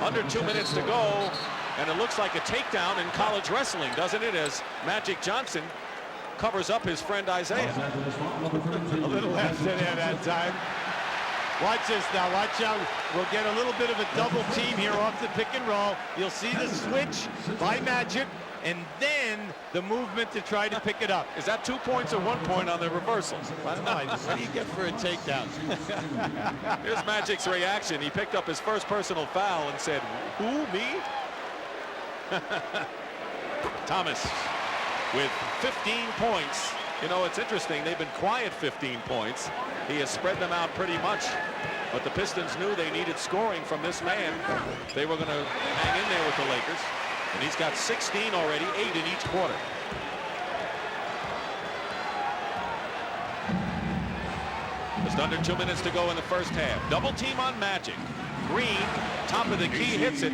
S1: Under 2 minutes to go, and it looks like a takedown in college wrestling, doesn't it, as Magic Johnson covers up his friend Isaiah.
S3: A little after there that time. Watch this now. Watch out. We'll get a little bit of a double team here off the pick and roll. You'll see the switch by Magic, and then the movement to try to pick it up.
S1: Is that 2 points or 1 point on the reversals?
S3: I don't know. What do you get for a takedown?
S1: Here's Magic's reaction. He picked up his first personal foul and said, "Who, me?" Thomas with 15 points. You know, it's interesting. They've been quiet 15 points. He has spread them out pretty much. But the Pistons knew they needed scoring from this man. They were going to hang in there with the Lakers. And he's got 16 already, 8 in each quarter. Just under 2 minutes to go in the first half. Double team on Magic. Green, top of the key, hits it.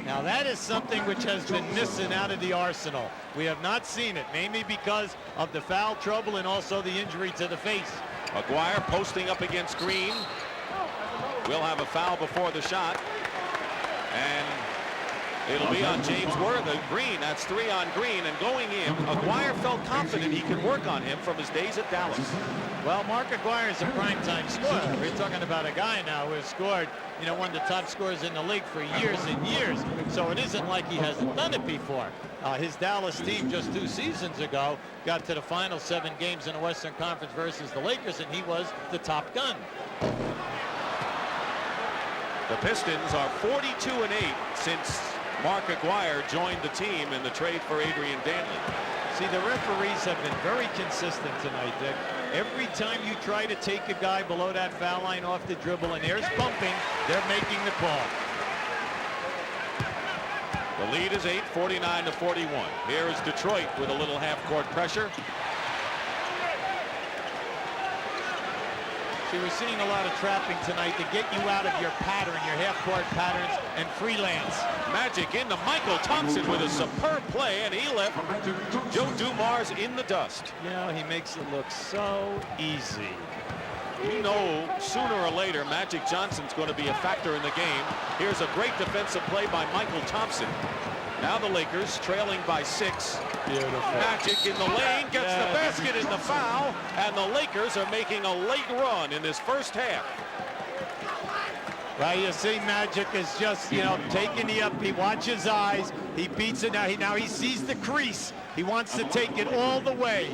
S3: Now that is something which has been missing out of the arsenal. We have not seen it, mainly because of the foul trouble and also the injury to the face.
S1: McGuire posting up against Green. Will have a foul before the shot. And it'll be on James Worthy. Green, that's 3 on Green. And going in, Aguirre felt confident he could work on him from his days at Dallas.
S3: Well, Mark Aguirre is a primetime scorer. We're talking about a guy now who has scored, you know, one of the top scorers in the league for years and years. So it isn't like he hasn't done it before. His Dallas team just 2 seasons ago got to the final 7 games in the Western Conference versus the Lakers, and he was the top gun.
S1: The Pistons are 42-8 since Mark Aguirre joined the team in the trade for Adrian Dantley.
S3: See, the referees have been very consistent tonight, Dick. Every time you try to take a guy below that foul line off the dribble and there's bumping, they're making the call.
S1: The lead is 8, 49-41. Here is Detroit with a little half-court pressure.
S3: See, we're seeing a lot of trapping tonight to get you out of your pattern, your half-court patterns, and freelance.
S1: Magic into Michael Thompson with a superb play, and he left Joe Dumars in the dust.
S3: You know, he makes it look so easy.
S1: You know, sooner or later, Magic Johnson's going to be a factor in the game. Here's a great defensive play by Michael Thompson. Now the Lakers trailing by 6.
S3: Beautiful.
S1: Magic in the lane, gets the basket in the foul, and the Lakers are making a late run in this first half.
S3: Well, you see, Magic is just, you know, taking the up. He watches his eyes. He beats it now. Now he sees the crease. He wants to take it all the way.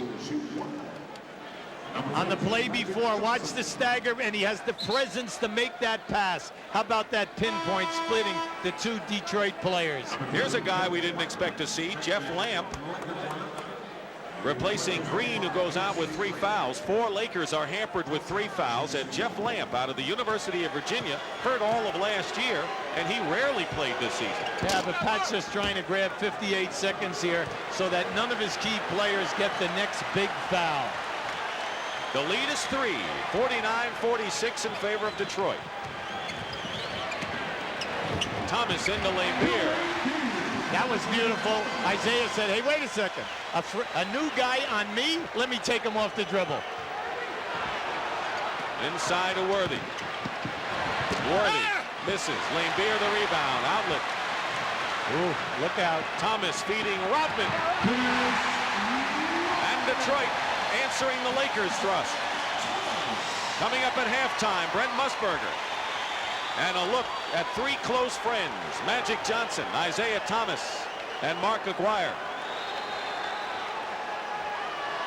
S3: On the play before, watch the stagger, and he has the presence to make that pass. How about that pinpoint splitting the 2 Detroit players?
S1: Here's a guy we didn't expect to see, Jeff Lamp, replacing Green, who goes out with 3 fouls. 4 Lakers are hampered with 3 fouls, and Jeff Lamp out of the University of Virginia hurt all of last year, and he rarely played this season.
S3: Yeah, but Pat's just trying to grab 58 seconds here so that none of his key players get the next big foul.
S1: The lead is 3, 49-46 in favor of Detroit. Thomas into Lambeer.
S3: That was beautiful. Isaiah said, hey, wait a second. A new guy on me? Let me take him off the dribble.
S1: Inside to Worthy. Worthy misses. Lambeer the rebound. Outlet.
S3: Ooh, look out.
S1: Thomas feeding Rodman. And Detroit answering the Lakers thrust. Coming up at halftime, Brent Musburger. And a look at 3 close friends, Magic Johnson, Isaiah Thomas, and Mark Aguirre.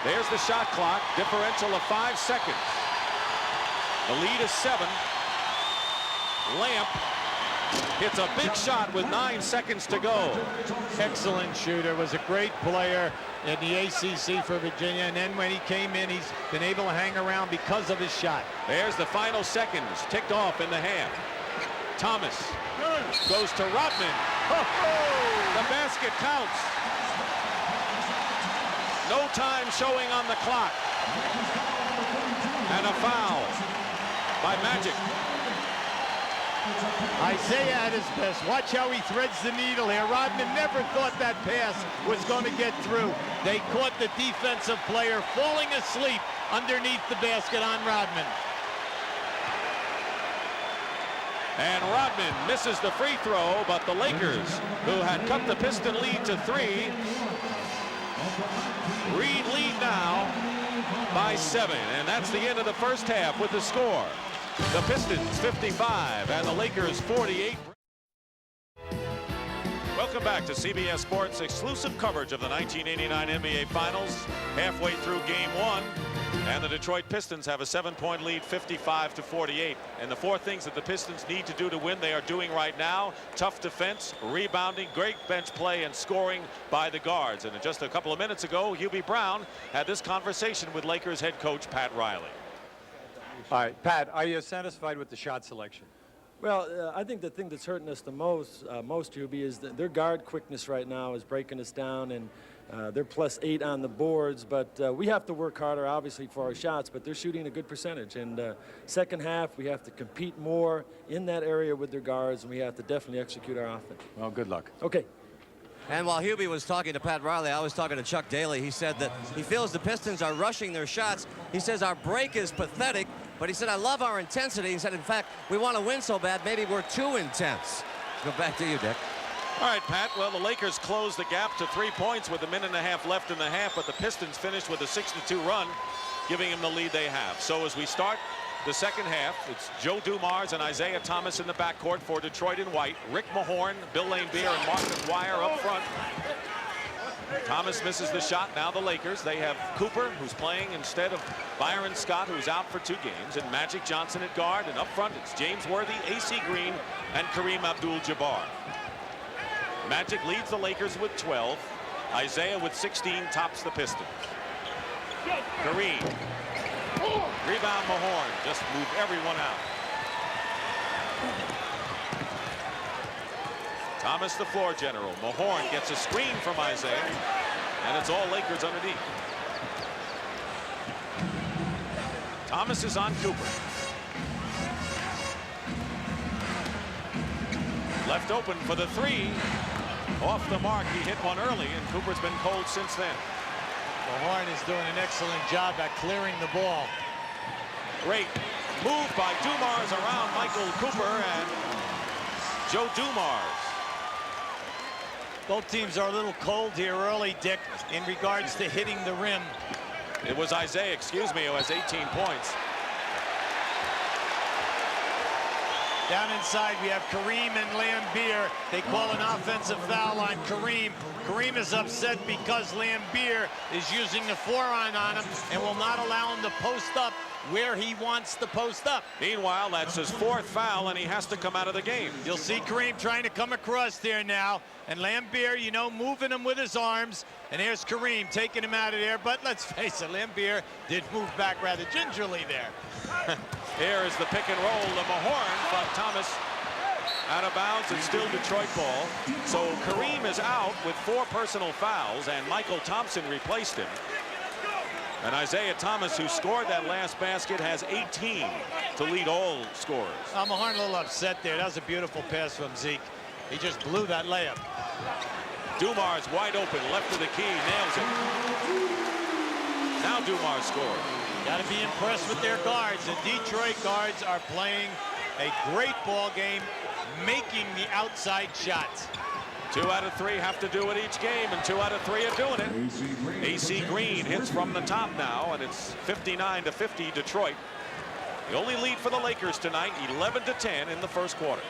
S1: There's the shot clock. Differential of 5 seconds. The lead is 7. Lamp hits a big shot with 9 seconds to go.
S3: Excellent shooter. Was a great player in the ACC for Virginia. And then when he came in, he's been able to hang around because of his shot.
S1: There's the final seconds ticked off in the half. Thomas goes to Rodman. The basket counts. No time showing on the clock. And a foul by Magic.
S3: Isaiah at his best. Watch how he threads the needle here. Rodman never thought that pass was going to get through. They caught the defensive player falling asleep underneath the basket on Rodman.
S1: And Rodman misses the free throw, but the Lakers, who had cut the Piston lead to 3, lead now by 7. And that's the end of the first half with the score. The Pistons 55 and the Lakers 48. Welcome back to CBS Sports exclusive coverage of the 1989 NBA Finals. Halfway through game 1, and the Detroit Pistons have a 7-point lead, 55-48. And the 4 things that the Pistons need to do to win, they are doing right now. Tough defense, rebounding, great bench play, and scoring by the guards. And just a couple of minutes ago, Hubie Brown had this conversation with Lakers head coach Pat Riley.
S6: All right, Pat, are you satisfied with the shot selection?
S7: Well, I think the thing that's hurting us the most, Hubie, is that their guard quickness right now is breaking us down, and they're +8 on the boards. But we have to work harder, obviously, for our shots, but they're shooting a good percentage. And second half, we have to compete more in that area with their guards, and we have to definitely execute our offense.
S6: Well, good luck.
S7: Okay.
S4: And while Hubie was talking to Pat Riley, I was talking to Chuck Daly. He said that he feels the Pistons are rushing their shots. He says our break is pathetic, but he said, I love our intensity. He said, in fact, we want to win so bad, maybe we're too intense. Let's go back to you, Dick.
S1: All right, Pat. Well, the Lakers closed the gap to 3 points with a minute and a half left in the half, but the Pistons finished with a 6-2 run, giving them the lead they have. So as we start the second half, it's Joe Dumars and Isaiah Thomas in the backcourt for Detroit in white. Rick Mahorn, Bill Laimbeer, and Mark McGuire up front. Thomas misses the shot. Now the Lakers, they have Cooper, who's playing instead of Byron Scott, who's out for 2 games, and Magic Johnson at guard. And up front, it's James Worthy, AC Green, and Kareem Abdul-Jabbar. Magic leads the Lakers with 12. Isaiah with 16 tops the Pistons. Kareem. Rebound Mahorn. Just moved everyone out. Thomas the floor general. Mahorn gets a screen from Isaiah, and it's all Lakers underneath. Thomas is on Cooper. Left open for the 3. Off the mark. He hit one early, and Cooper's been cold since then.
S3: Mahorn is doing an excellent job at clearing the ball.
S1: Great move by Dumars around Michael Cooper and Joe Dumars.
S3: Both teams are a little cold here early, Dick, in regards to hitting the rim.
S1: It was Isaiah, excuse me, who has 18 points.
S3: Down inside, we have Kareem and Laimbeer. They call an offensive foul on Kareem. Kareem is upset because Laimbeer is using the forearm on him and will not allow him to post up where he wants to post up.
S1: Meanwhile, that's his 4th foul, and he has to come out of the game.
S3: You'll see Kareem trying to come across there now, and Laimbeer, you know, moving him with his arms. And here's Kareem taking him out of there. But let's face it, Laimbeer did move back rather gingerly there.
S1: Here is the pick and roll to Mahorn, but Thomas out of bounds. It's still Detroit ball. So Kareem is out with 4 personal fouls, and Michael Thompson replaced him. And Isaiah Thomas, who scored that last basket, has 18 to lead all scorers.
S3: Mahorn a little upset there. That was a beautiful pass from Zeke. He just blew that layup.
S1: Dumars wide open, left of the key, nails it. Now Dumars scores.
S3: Got to be impressed with their guards. The Detroit guards are playing a great ball game, making the outside shots.
S1: 2 out of 3 have to do it each game, and 2 out of 3 are doing it. AC Green hits from the top now, and it's 59-50 Detroit. The only lead for the Lakers tonight, 11-10 in the first quarter.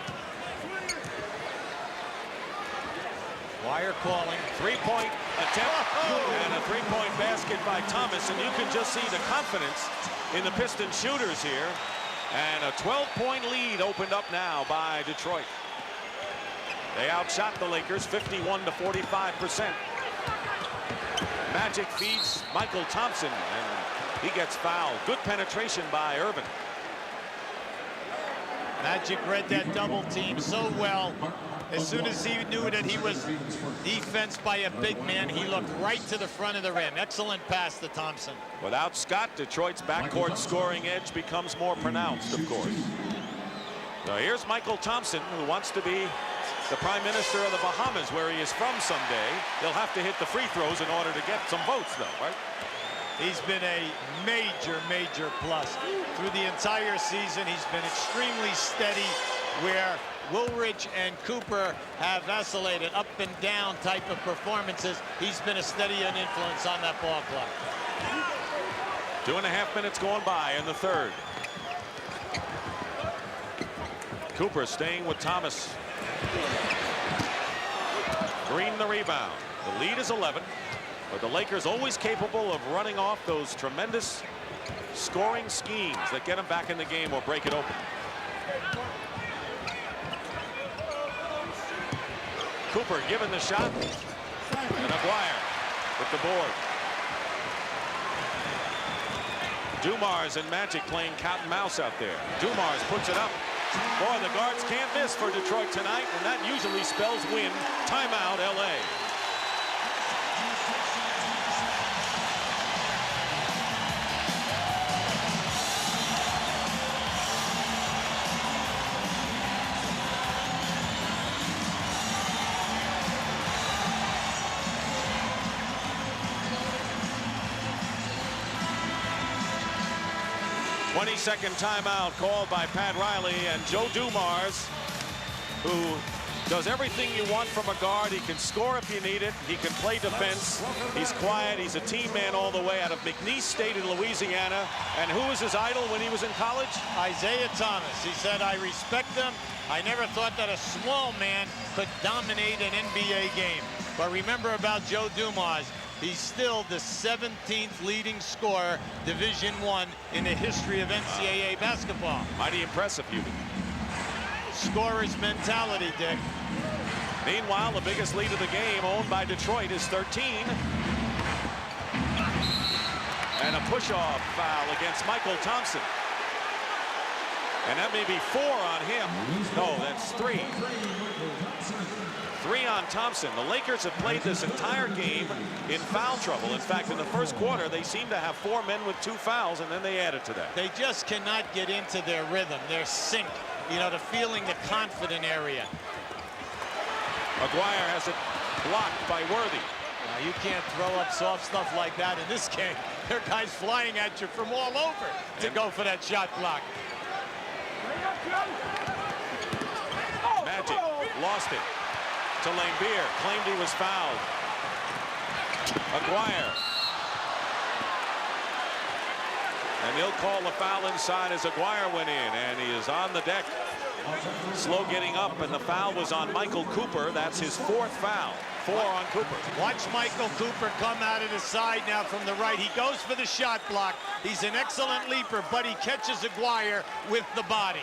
S3: Wire calling.
S1: Three-point attempt and a three-point basket by Thomas, and you can just see the confidence in the Pistons shooters here. And a 12-point lead opened up now by Detroit. They outshot the Lakers 51 to 45%. Magic feeds Michael Thompson, and he gets fouled. Good penetration by Irvin.
S3: Magic read that double team so well. As soon as he knew that he was defensed by a big man, he looked right to the front of the rim. Excellent pass to Thompson.
S1: Without Scott, Detroit's backcourt scoring edge becomes more pronounced, of course. Now here's Michael Thompson, who wants to be the Prime Minister of the Bahamas, where he is from someday. He'll have to hit the free throws in order to get some votes, though, right?
S3: He's been a major plus. Through the entire season, he's been extremely steady, where Woolridge and Cooper have vacillated up and down type of performances. He's been a steady influence on that ball club.
S1: 2.5 minutes going by in the third. Cooper staying with Thomas. Green the rebound. The lead is 11, but the Lakers always capable of running off those tremendous scoring schemes that get them back in the game or break it open. Cooper given the shot, and Aguirre with the board. Dumars and Magic playing cat and mouse out there. Dumars puts it up. Boy, the guards can't miss for Detroit tonight, and that usually spells win. Timeout, LA. Second timeout called by Pat Riley, and Joe Dumars, who does everything you want from a guard. He can score if you need it. He can play defense. He's quiet. He's a team man all the way, out of McNeese State in Louisiana. And who was his idol when he was in college?
S3: Isaiah Thomas. He said, I respect him. I never thought that a small man could dominate an NBA game. But remember about Joe Dumars, he's still the 17th leading scorer, Division I, in the history of NCAA basketball.
S1: Mighty impressive, Hubie.
S3: Scorer's mentality, Dick.
S1: Meanwhile, the biggest lead of the game, owned by Detroit, is 13. And a push-off foul against Michael Thompson. And that may be 4 on him. No, that's 3. 3 on Thompson. The Lakers have played this entire game in foul trouble. In fact, in the first quarter, they seem to have 4 men with 2 fouls, and then they added to that.
S3: They just cannot get into their rhythm, their sync, you know, the feeling, the confident area.
S1: Aguirre has it blocked by Worthy.
S3: Now, you can't throw up soft stuff like that in this game. There are guys flying at you from all over to go for that shot block.
S1: Magic lost it to Lambeer, claimed he was fouled. Aguirre. And he'll call the foul inside as Aguirre went in, and he is on the deck. Slow getting up, and the foul was on Michael Cooper. That's his 4th foul. 4 on Cooper.
S3: Watch Michael Cooper come out of the side now from the right. He goes for the shot block. He's an excellent leaper, but he catches Aguirre with the body.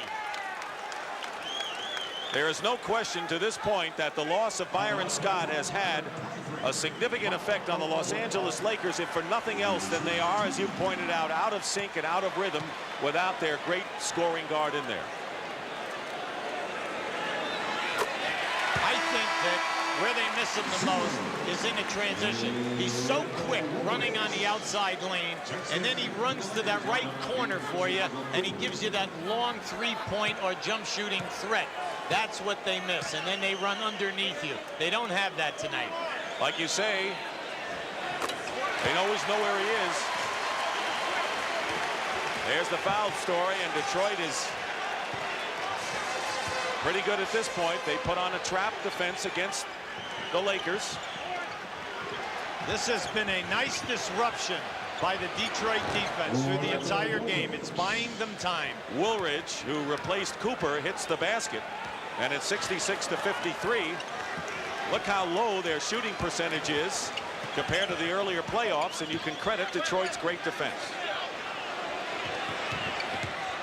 S1: There is no question to this point that the loss of Byron Scott has had a significant effect on the Los Angeles Lakers, if for nothing else than they are, as you pointed out of sync and out of rhythm without their great scoring guard in there.
S3: I think that where they miss him the most is in the transition. He's so quick running on the outside lane, and then he runs to that right corner for you, and he gives you that long 3-point or jump shooting threat. That's what they miss, and then they run underneath you. They don't have that tonight.
S1: Like you say, they always know where he is. There's the foul story, and Detroit is pretty good at this point. They put on a trap defense against the Lakers.
S3: This has been a nice disruption by the Detroit defense through the entire game. It's buying them time.
S1: Woolridge, who replaced Cooper, hits the basket, and it's 66 to 53. Look how low their shooting percentage is compared to the earlier playoffs, and you can credit Detroit's great defense.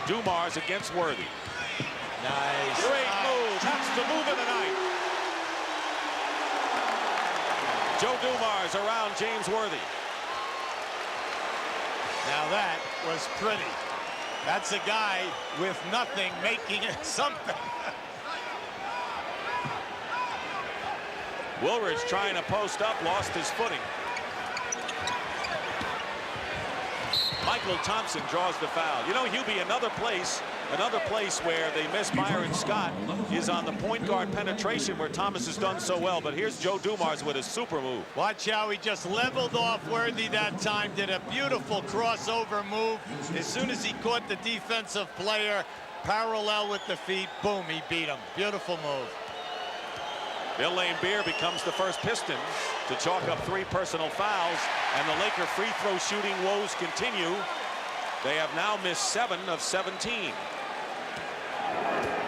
S1: Dumars against Worthy.
S3: Nice.
S1: Great move. That's the move of the night. Joe Dumars around James Worthy.
S3: Now that was pretty. That's a guy with nothing making it something.
S1: Woolridge trying to post up, lost his footing. Michael Thompson draws the foul. You know, Hubie, another place where they miss Byron Scott is on the point guard penetration, where Thomas has done so well. But here's Joe Dumars with a super move.
S3: Watch how he just leveled off Worthy that time, did a beautiful crossover move. As soon as he caught the defensive player parallel with the feet, boom, he beat him. Beautiful move.
S1: Bill Laimbeer becomes the first Piston to chalk up 3 personal fouls, and the Laker free throw shooting woes continue. They have now missed 7 of 17.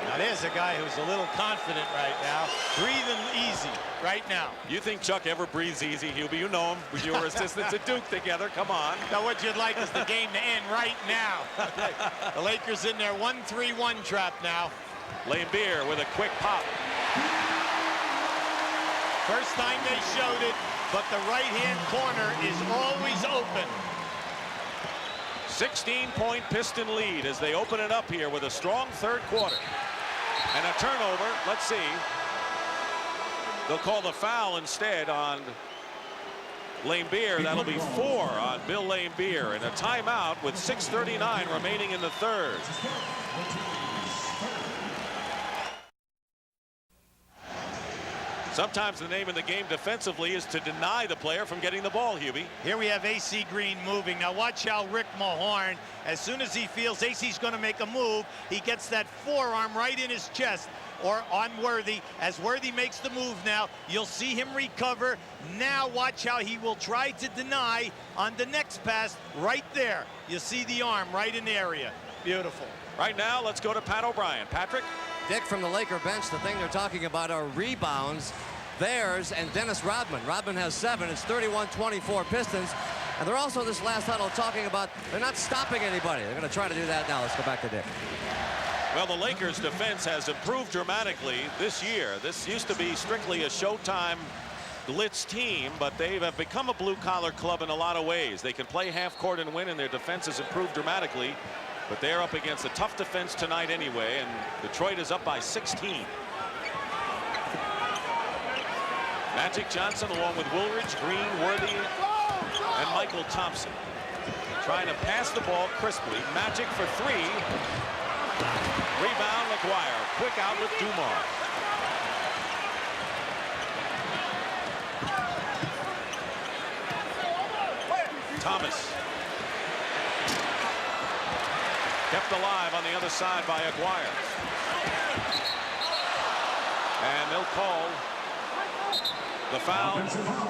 S3: Now there's a guy who's a little confident right now, breathing easy right now.
S1: You think Chuck ever breathes easy, Hubie? You know him. You were assistants at Duke together. Come on.
S3: Now what you'd like is the game to end right now. The Lakers in their 1-3-1 trap now.
S1: Laimbeer with a quick pop.
S3: First time they showed it, but the right-hand corner is always open.
S1: 16-point Piston lead as they open it up here with a strong third quarter. And a turnover. Let's see. They'll call the foul instead on Laimbeer. That'll be 4 on Bill Laimbeer, and a timeout with 6:39 remaining in the third. Sometimes the name of the game defensively is to deny the player from getting the ball, Hubie.
S3: Here we have AC Green moving. Now watch how Rick Mahorn, as soon as he feels AC's going to make a move, he gets that forearm right in his chest or on Worthy. As Worthy makes the move now, you'll see him recover. Now watch how he will try to deny on the next pass right there. You see the arm right in the area. Beautiful.
S1: Right now, let's go to Pat O'Brien. Patrick?
S4: Dick, from the Laker bench, the thing they're talking about are rebounds. Theirs and Dennis Rodman. Rodman has 7. It's 31-24 Pistons. And they're also, this last huddle, talking about they're not stopping anybody. They're going to try to do that now. Let's go back to Dick.
S1: Well, the Lakers' defense has improved dramatically this year. This used to be strictly a Showtime blitz team, but they have become a blue-collar club in a lot of ways. They can play half court and win, and their defense has improved dramatically. But they're up against a tough defense tonight anyway, and Detroit is up by 16. Magic Johnson along with Woolridge, Green, Worthy, and Michael Thompson trying to pass the ball crisply. Magic for 3. Rebound, McGuire. Quick out with Dumars. Thomas. Kept alive on the other side by Aguirre. And they'll call the foul,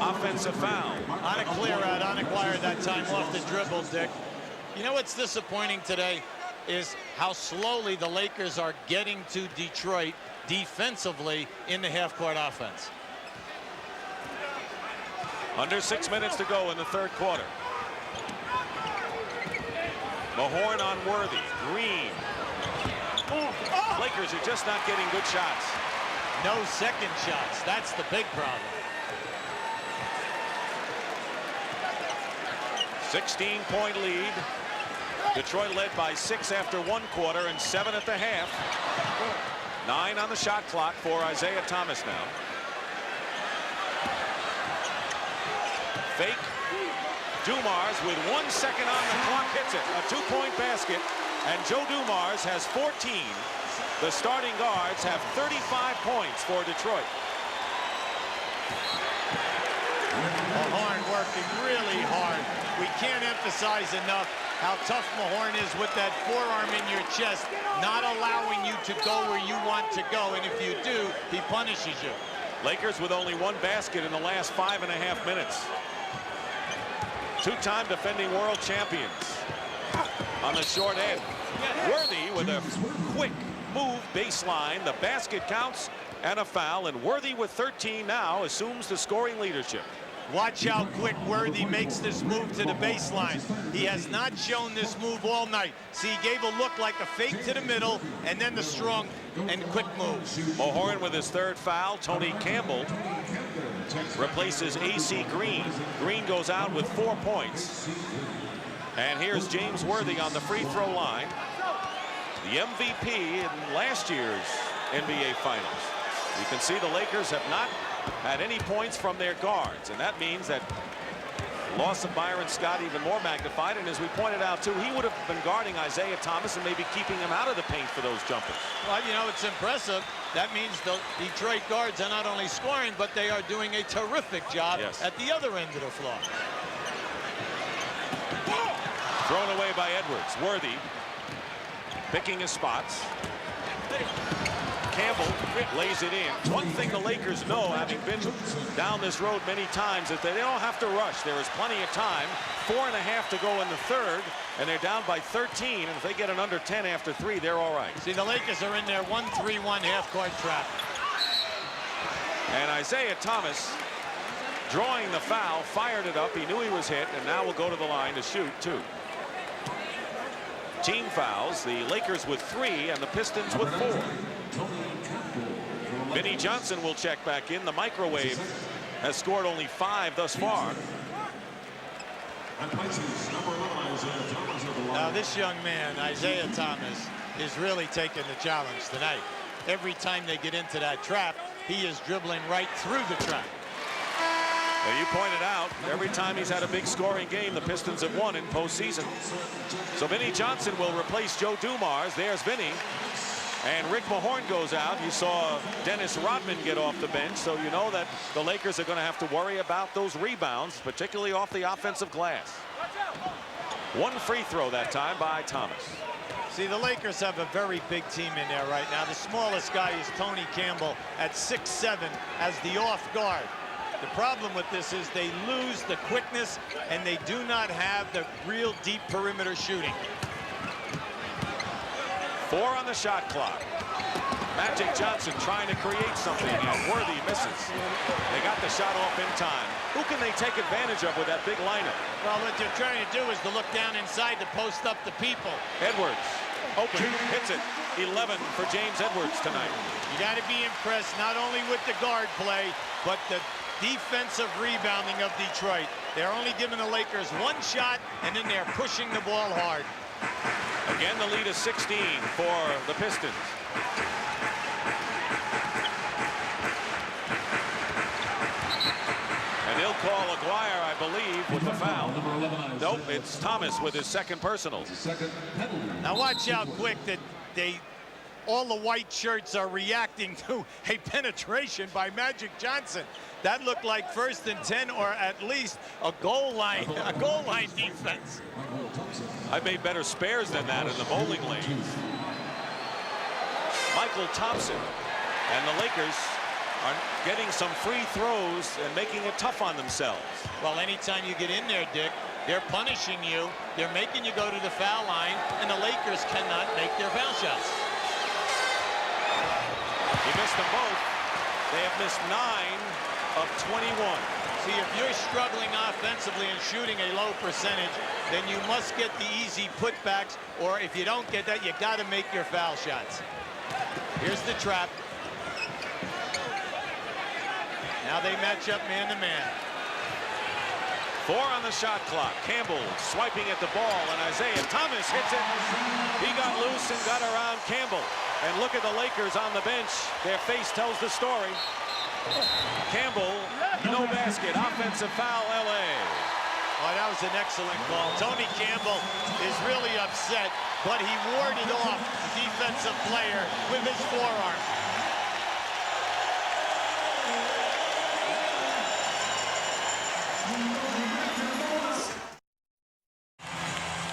S1: offensive foul.
S3: On a clear out, on Aguirre that time off the dribble, Dick. You know what's disappointing today is how slowly the Lakers are getting to Detroit defensively in the half-court offense.
S1: Under 6 minutes to go in the third quarter. Mahorn on Worthy. Green. Lakers are just not getting good shots.
S3: No second shots. That's the big problem.
S1: 16-point lead. Detroit led by 6 after 1 quarter and 7 at the half. 9 on the shot clock for Isaiah Thomas now. Fake. Dumars with 1 second on the clock hits it. A 2-point basket, and Joe Dumars has 14. The starting guards have 35 points for Detroit.
S3: Mahorn working really hard. We can't emphasize enough how tough Mahorn is with that forearm in your chest, not allowing you to go where you want to go, and if you do, he punishes you.
S1: Lakers with only 1 basket in the last 5.5 minutes. 2-time defending world champions on the short end. Worthy with a quick move baseline. The basket counts and a foul, and Worthy with 13 now assumes the scoring leadership.
S3: Watch how quick Worthy makes this move to the baseline. He has not shown this move all night. See, he gave a look like a fake to the middle and then the strong and quick move.
S1: O'Horan with his third foul. Tony Campbell replaces AC Green. Green goes out with 4 points. And here's James Worthy on the free throw line. The MVP in last year's NBA Finals. You can see the Lakers have not had any points from their guards, and that means that loss of Byron Scott even more magnified. And as we pointed out too, he would have been guarding Isaiah Thomas and maybe keeping him out of the paint for those jumpers.
S3: Well, you know, it's impressive. That means the Detroit guards are not only scoring, but they are doing a terrific job at the other end of the floor.
S1: Thrown away by Edwards. Worthy picking his spots. Campbell lays it in. One thing the Lakers know, having been down this road many times, is that they don't have to rush. There is plenty of time. 4.5 to go in the third, and they're down by 13. And if they get an under 10 after 3, they're all right.
S3: See, the Lakers are in their 1-3-1 half-court trap.
S1: And Isaiah Thomas, drawing the foul, fired it up. He knew he was hit, and now will go to the line to shoot 2. Team fouls. The Lakers with 3 and the Pistons with 4. Vinnie Johnson will check back in. The microwave has scored only 5 thus far.
S3: Now this young man, Isaiah Thomas, is really taking the challenge tonight. Every time they get into that trap, he is dribbling right through the trap.
S1: Well, you pointed out, every time he's had a big scoring game, the Pistons have won in postseason. So Vinnie Johnson will replace Joe Dumars. There's Vinnie. And Rick Mahorn goes out. You saw Dennis Rodman get off the bench, so you know that the Lakers are going to have to worry about those rebounds, particularly off the offensive glass. 1 free throw that time by Thomas.
S3: See, the Lakers have a very big team in there right now. The smallest guy is Tony Campbell at 6'7" as the off guard. The problem with this is they lose the quickness and they do not have the real deep perimeter shooting.
S1: 4 on the shot clock. Magic Johnson trying to create something, and Worthy misses. They got the shot off in time. Who can they take advantage of with that big lineup?
S3: Well, what they're trying to do is to look down inside to post up the people.
S1: Edwards, open, hits it. 11 for James Edwards tonight.
S3: You got to be impressed not only with the guard play, but the defensive rebounding of Detroit. They're only giving the Lakers 1 shot, and then they're pushing the ball hard.
S1: Again, the lead is 16 for the Pistons. And they'll call Aguirre, I believe, with the foul. Nope, it's Thomas with his second personal.
S3: Now watch how quick that all the white shirts are reacting to a penetration by Magic Johnson. That looked like 1st and 10, or at least a goal line defense.
S1: I made better spares than that in the bowling lanes. Michael Thompson and the Lakers are getting some free throws and making it tough on themselves.
S3: Well, anytime you get in there, Dick, they're punishing you. They're making you go to the foul line, and the Lakers cannot make their foul shots.
S1: He missed them both. They have missed 9 of 21.
S3: See, if you're struggling offensively and shooting a low percentage, then you must get the easy putbacks, or if you don't get that, you got to make your foul shots. Here's the trap. Now they match up man to man.
S1: 4 on the shot clock. Campbell swiping at the ball, and Isaiah Thomas hits it. He got loose and got around Campbell. And look at the Lakers on the bench. Their face tells the story. Campbell, no basket. Offensive foul, LA.
S3: Oh, that was an excellent call. Tony Campbell is really upset, but he warded off the defensive player with his forearm.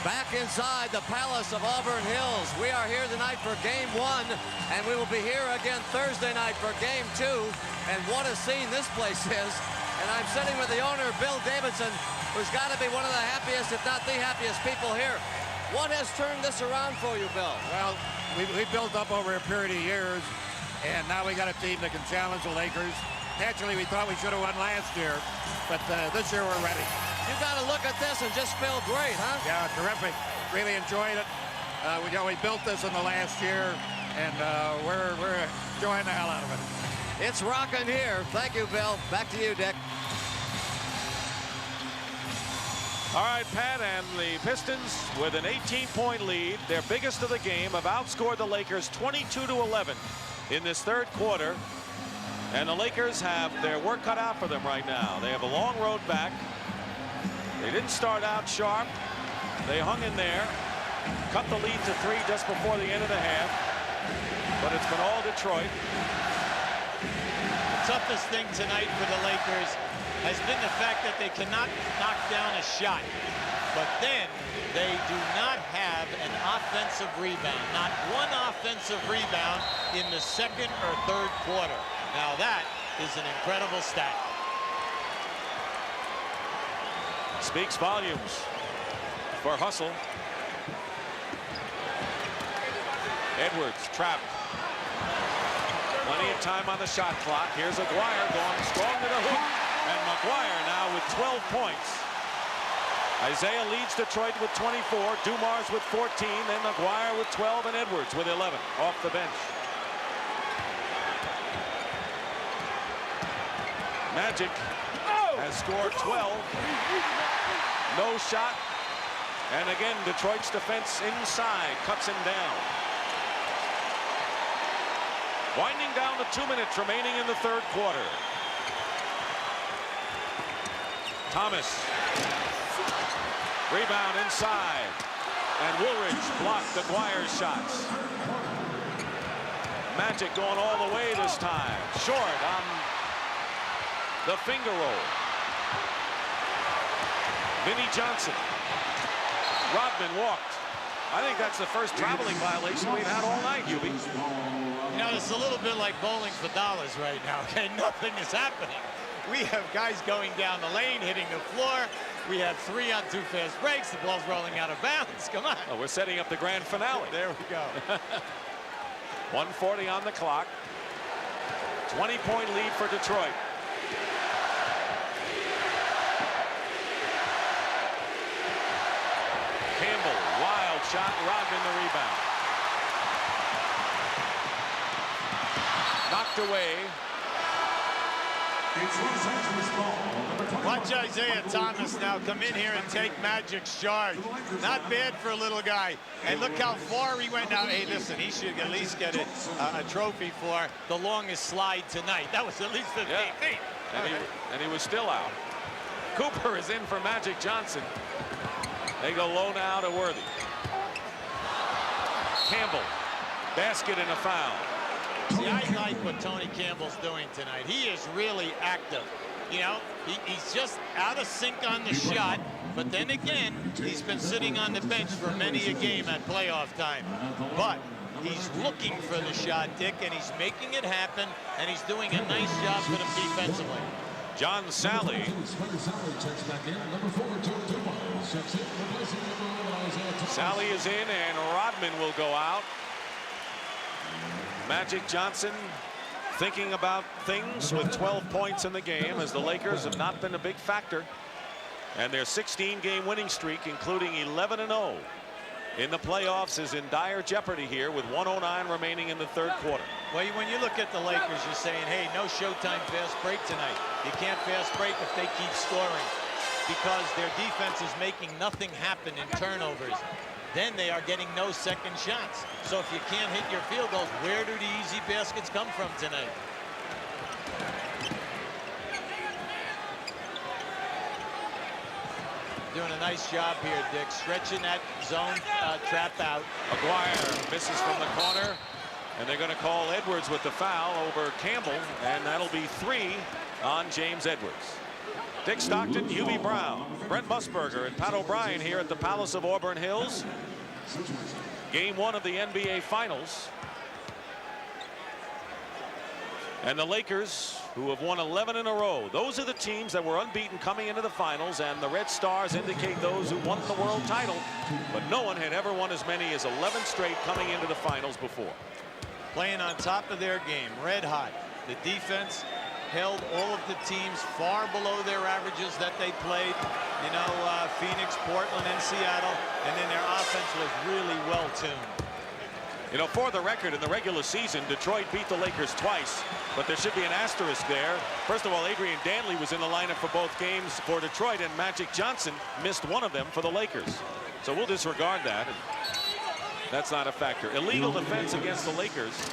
S4: Back inside the Palace of Auburn Hills. We are here tonight for Game 1, and we will be here again Thursday night for Game 2. And what a scene this place is. And I'm sitting with the owner, Bill Davidson, who's got to be one of the happiest, if not the happiest people here. What has turned this around for you, Bill?
S3: Well,
S8: we built up over a period of years, and now we got a team that can challenge the Lakers. Naturally, we thought we should have won last year, but this year we're ready.
S4: You got to look at this and just feel great, huh?
S8: Yeah, terrific. Really enjoyed it. We built this in the last year, and we're enjoying the hell out of it.
S4: It's rocking here. Thank you, Bill. Back to you, Dick.
S1: All right, Pat, and the Pistons with an 18-point lead, their biggest of the game, have outscored the Lakers 22-11 in this third quarter. And the Lakers have their work cut out for them right now. They have a long road back. They didn't start out sharp. They hung in there, cut the lead to 3 just before the end of the half. But it's been all Detroit.
S3: The toughest thing tonight for the Lakers has been the fact that they cannot knock down a shot. But then they do not have an offensive rebound. Not one offensive rebound in the second or third quarter. Now that is an incredible stat.
S1: Speaks volumes for Hustle. Edwards trapped. Plenty of time on the shot clock. Here's Aguirre going strong to the hoop. And Maguire now with 12 points. Isaiah leads Detroit with 24. Dumars with 14. Then Maguire with 12 and Edwards with 11 off the bench. Magic has scored 12. No shot. And again, Detroit's defense inside cuts him down. Winding down to 2 minutes remaining in the third quarter. Thomas. Rebound inside. And Woolridge blocked Aguirre's shots. Magic going all the way this time. Short on the finger roll. Vinnie Johnson. Rodman walked. I think that's the first traveling violation we've had all night, Hubie.
S3: You know, it's a little bit like bowling for dollars right now, okay? Nothing is happening. We have guys going down the lane, hitting the floor. We have 3 on 2 fast breaks. The ball's rolling out of bounds. Come on.
S1: Oh, we're setting up the grand finale.
S3: There we go.
S1: 1:40 on the clock. 20-point lead for Detroit. Campbell, wild shot, Rodman the rebound. Knocked away.
S3: Watch Isaiah Thomas now come in here and take Magic's charge. Not bad for a little guy. And look how far he went now. Hey, listen, he should at least get a trophy for the longest slide tonight. That was at least 15 feet.
S1: And he was still out. Cooper is in for Magic Johnson. They go low now to Worthy. Campbell, basket and a foul.
S3: See, I like what Tony Campbell's doing tonight. He is really active. You know, he's just out of sync on the shot, but then again, he's been sitting on the bench for many a game at playoff time. But he's looking for the shot, Dick, and he's making it happen, and he's doing a nice job for them defensively.
S1: John Sally. Sally is in, and Rodman will go out. Magic Johnson thinking about things with 12 points in the game, as the Lakers have not been a big factor. And their 16-game winning streak, including 11-0 in the playoffs, is in dire jeopardy here with 1:09 remaining in the third quarter.
S3: Well, when you look at the Lakers, you're saying, hey, no Showtime fast break tonight. You can't fast break if they keep scoring, because their defense is making nothing happen in turnovers. Then they are getting no second shots. So if you can't hit your field goals, where do the easy baskets come from tonight? Doing a nice job here, Dick, stretching that zone trap out.
S1: Aguirre misses from the corner, and they're going to call Edwards with the foul over Campbell, and that'll be 3 on James Edwards. Dick Stockton, Hubie Brown, Brent Musburger, and Pat O'Brien here at the Palace of Auburn Hills. Game 1 of the NBA Finals. And the Lakers, who have won 11 in a row, those are the teams that were unbeaten coming into the finals, and the Red Stars indicate those who won the world title, but no one had ever won as many as 11 straight coming into the finals before.
S3: Playing on top of their game, red hot. The defense held all of the teams far below their averages that they played. You know, Phoenix, Portland, and Seattle, and then their offense was really well tuned.
S1: You know, for the record, in the regular season, Detroit beat the Lakers twice, but there should be an asterisk there. First of all, Adrian Dantley was in the lineup for both games for Detroit, and Magic Johnson missed one of them for the Lakers. So we'll disregard that. That's not a factor. Illegal defense against the Lakers.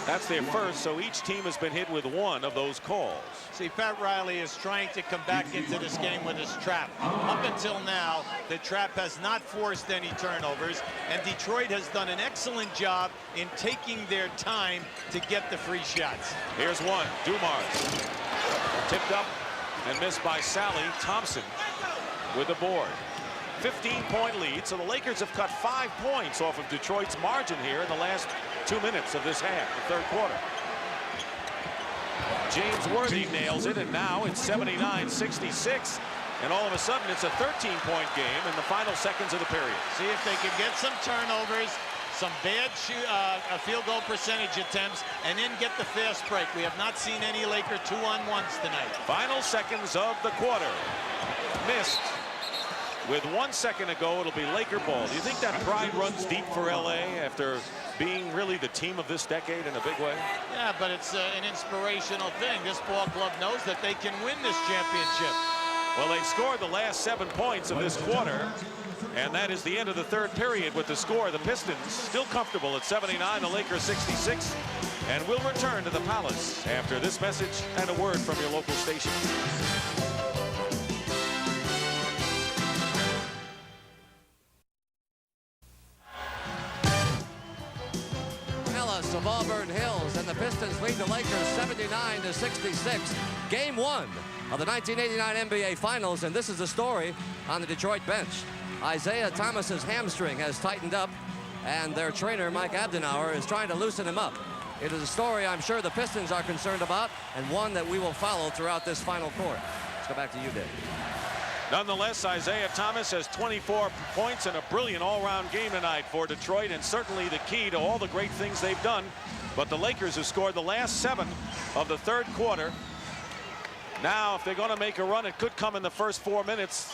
S1: That's their first, so each team has been hit with one of those calls.
S3: See, Pat Riley is trying to come back into this game with his trap. Up until now, the trap has not forced any turnovers, and Detroit has done an excellent job in taking their time to get the free shots.
S1: Here's one, Dumars. Tipped up and missed by Sally. Thompson with the board. 15-point lead, so the Lakers have cut 5 points off of Detroit's margin here in the last 2 minutes of this half, the third quarter. James Worthy nails it, and now it's 79-66, and all of a sudden it's a 13-point game in the final seconds of the period.
S3: See if they can get some turnovers, some bad field goal percentage attempts, and then get the fast break. We have not seen any Laker 2-on-1s tonight.
S1: Final seconds of the quarter. Missed. With 1 second to go, it'll be Laker ball. Do you think that pride runs deep for LA after being really the team of this decade in a big way?
S3: Yeah, but it's an inspirational thing. This ball club knows that they can win this championship.
S1: Well, they've scored the last 7 points of this quarter, and that is the end of the third period with the score. The Pistons still comfortable at 79, the Lakers 66, and we'll return to the Palace after this message and a word from your local station.
S4: Of Auburn Hills, and the Pistons lead the Lakers 79-66. Game 1 of the 1989 NBA Finals, and this is the story on the Detroit bench. Isaiah Thomas's hamstring has tightened up, and their trainer, Mike Abdenauer, is trying to loosen him up. It is a story I'm sure the Pistons are concerned about, and one that we will follow throughout this final quarter. Let's go back to you, Dave.
S1: Nonetheless, Isaiah Thomas has 24 points and a brilliant all-round game tonight for Detroit, and certainly the key to all the great things they've done. But the Lakers have scored the last 7 of the third quarter. Now, if they're going to make a run, it could come in the first 4 minutes.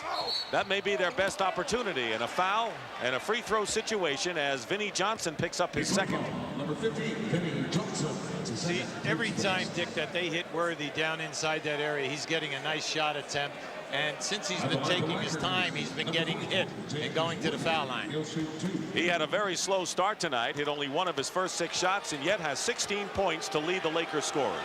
S1: That may be their best opportunity, and a foul and a free throw situation as Vinnie Johnson picks up his second.
S2: Number 50, Vinnie Johnson.
S3: See, every time, Dick, that they hit Worthy down inside that area, he's getting a nice shot attempt. And since he's been taking his time, he's been getting hit and going to the foul line.
S1: He had a very slow start tonight, hit only 1 of his first 6 shots, and yet has 16 points to lead the Lakers scorers.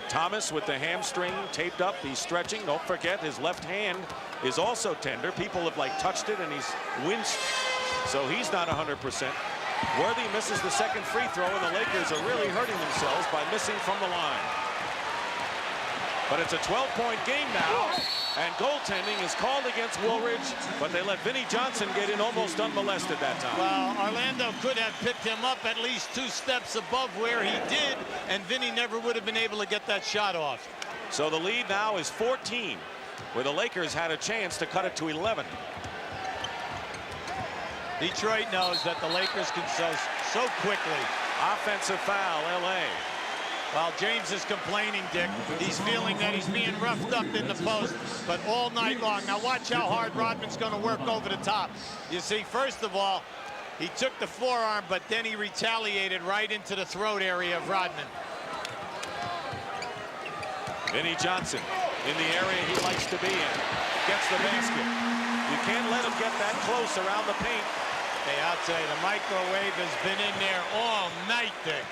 S1: Thomas with the hamstring taped up. He's stretching. Don't forget, his left hand is also tender. People have touched it, and he's winced, so he's not 100%. Worthy misses the second free throw, and the Lakers are really hurting themselves by missing from the line. But it's a 12-point game now, and goaltending is called against Woolridge, but they let Vinnie Johnson get in almost unmolested that time.
S3: Well, Orlando could have picked him up at least 2 steps above where he did, and Vinnie never would have been able to get that shot off.
S1: So the lead now is 14, where the Lakers had a chance to cut it to 11.
S3: Detroit knows that the Lakers can so quickly.
S1: Offensive foul, LA.
S3: While James is complaining, Dick, he's feeling that he's being roughed up in the post, but all night long. Now watch how hard Rodman's going to work over the top. You see, first of all, he took the forearm, but then he retaliated right into the throat area of Rodman.
S1: Vinnie Johnson in the area he likes to be in. Gets the basket. You can't let him get that close around the paint.
S3: Hey, I'll tell you, the microwave has been in there all night, Dick.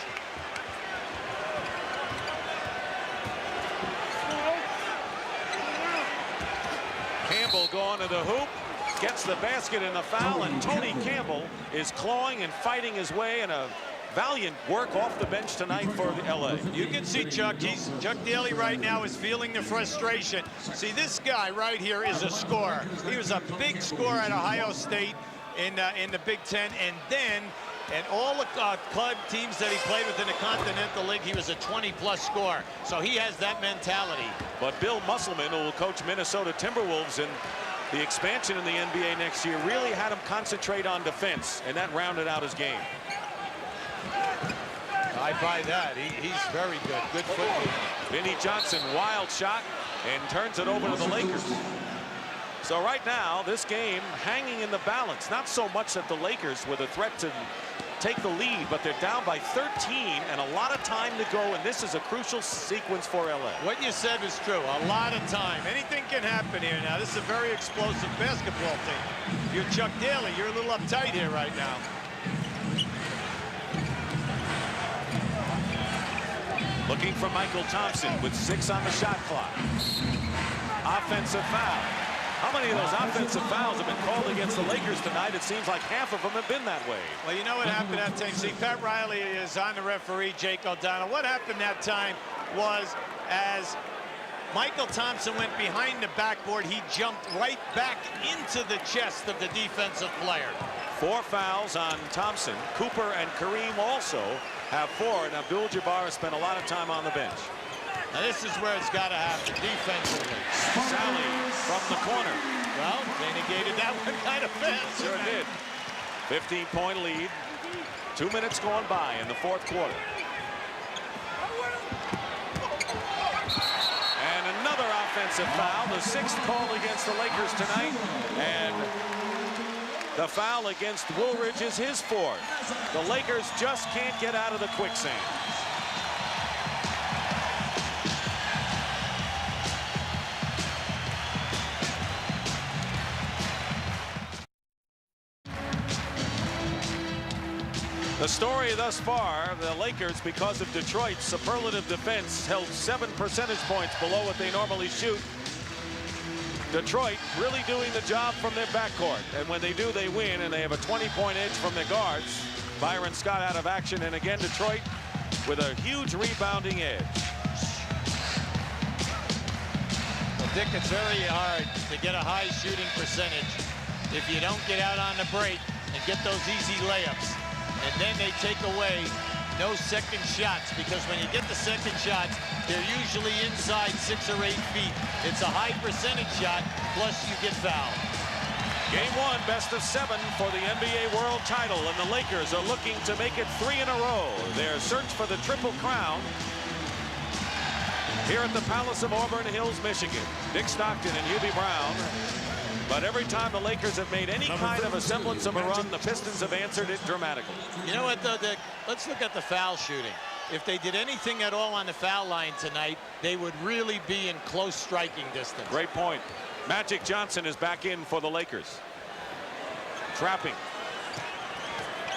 S1: Campbell going to the hoop, gets the basket and the foul, and Tony Campbell is clawing and fighting his way in a valiant work off the bench tonight for the LA.
S3: You can see Chuck Daly right now is feeling the frustration. See, this guy right here is a scorer. He was a big scorer at Ohio State. in the Big Ten, and then and all the club teams that he played with in the Continental League, he was a 20-plus scorer. So he has that mentality.
S1: But Bill Musselman, who will coach Minnesota Timberwolves in the expansion in the NBA next year, really had him concentrate on defense, and that rounded out his game.
S3: I buy that. He's very good. Good football.
S1: Vinnie Johnson, wild shot, and turns it over to the Lakers. So right now, this game hanging in the balance. Not so much that the Lakers were the threat to take the lead, but they're down by 13 and a lot of time to go, and this is a crucial sequence for LA.
S3: What you said is true. A lot of time. Anything can happen here now. This is a very explosive basketball team. You're Chuck Daly. You're a little uptight here right now.
S1: Looking for Michael Thompson with 6 on the shot clock. Offensive foul. How many of those offensive fouls have been called against the Lakers tonight? It seems like half of them have been that way.
S3: Well, you know what happened that time? See, Pat Riley is on the referee, Jake O'Donnell. What happened that time was as Michael Thompson went behind the backboard, he jumped right back into the chest of the defensive player.
S1: 4 fouls on Thompson. Cooper and Kareem also have 4, and Abdul-Jabbar has spent a lot of time on the bench.
S3: Now this is where it's got to happen defensively.
S1: Sally from the corner.
S3: Well, they negated that one kind of fast.
S1: Sure did. 15-point lead. 2 minutes going by in the 4th quarter. And another offensive foul. The 6th call against the Lakers tonight. And the foul against Woolridge is his 4th. The Lakers just can't get out of the quicksand. The story thus far, the Lakers, because of Detroit's superlative defense, held 7 percentage points below what they normally shoot. Detroit really doing the job from their backcourt, and when they do, they win, and they have a 20-point edge from their guards. Byron Scott out of action, and again Detroit with a huge rebounding edge.
S3: Well, Dick, it's very hard to get a high shooting percentage if you don't get out on the break and get those easy layups. And then they take away no second shots, because when you get the second shots, they're usually inside 6 or 8 feet. It's a high percentage shot, plus you get fouled.
S1: Game 1, best of 7 for the NBA World title, and the Lakers are looking to make it 3 in a row. Their search for the Triple Crown here at the Palace of Auburn Hills, Michigan. Dick Stockton and Hubie Brown. But every time the Lakers have made any kind of a semblance of a run, the Pistons have answered it dramatically.
S3: You know what, though, Dick? Let's look at the foul shooting. If they did anything at all on the foul line tonight, they would really be in close striking distance.
S1: Great point. Magic Johnson is back in for the Lakers. Trapping.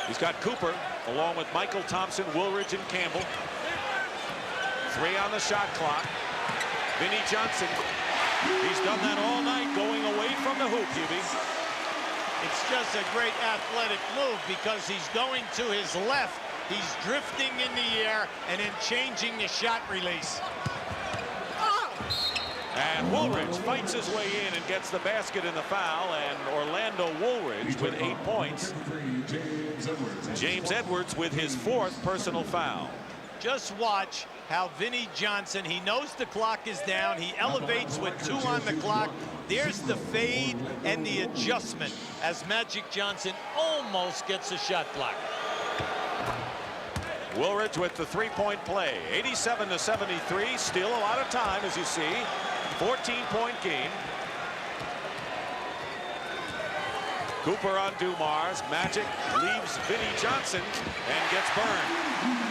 S1: He's got Cooper along with Michael Thompson, Woolridge, and Campbell. 3 on the shot clock. Vinnie Johnson. He's done that all night, going away from the hoop, Hubie.
S3: It's just a great athletic move because he's going to his left. He's drifting in the air and then changing the shot release.
S1: And Woolridge fights his way in and gets the basket in the foul, and Orlando Woolridge with 8 points. James Edwards with his 4th personal foul.
S3: Just watch how Vinnie Johnson, he knows the clock is down. He elevates with 2 on the clock. There's the fade and the adjustment as Magic Johnson almost gets a shot block.
S1: Woolridge with the 3-point play. 87-73. Still a lot of time, as you see. 14-point game. Cooper on Dumars. Magic leaves Vinnie Johnson and gets burned.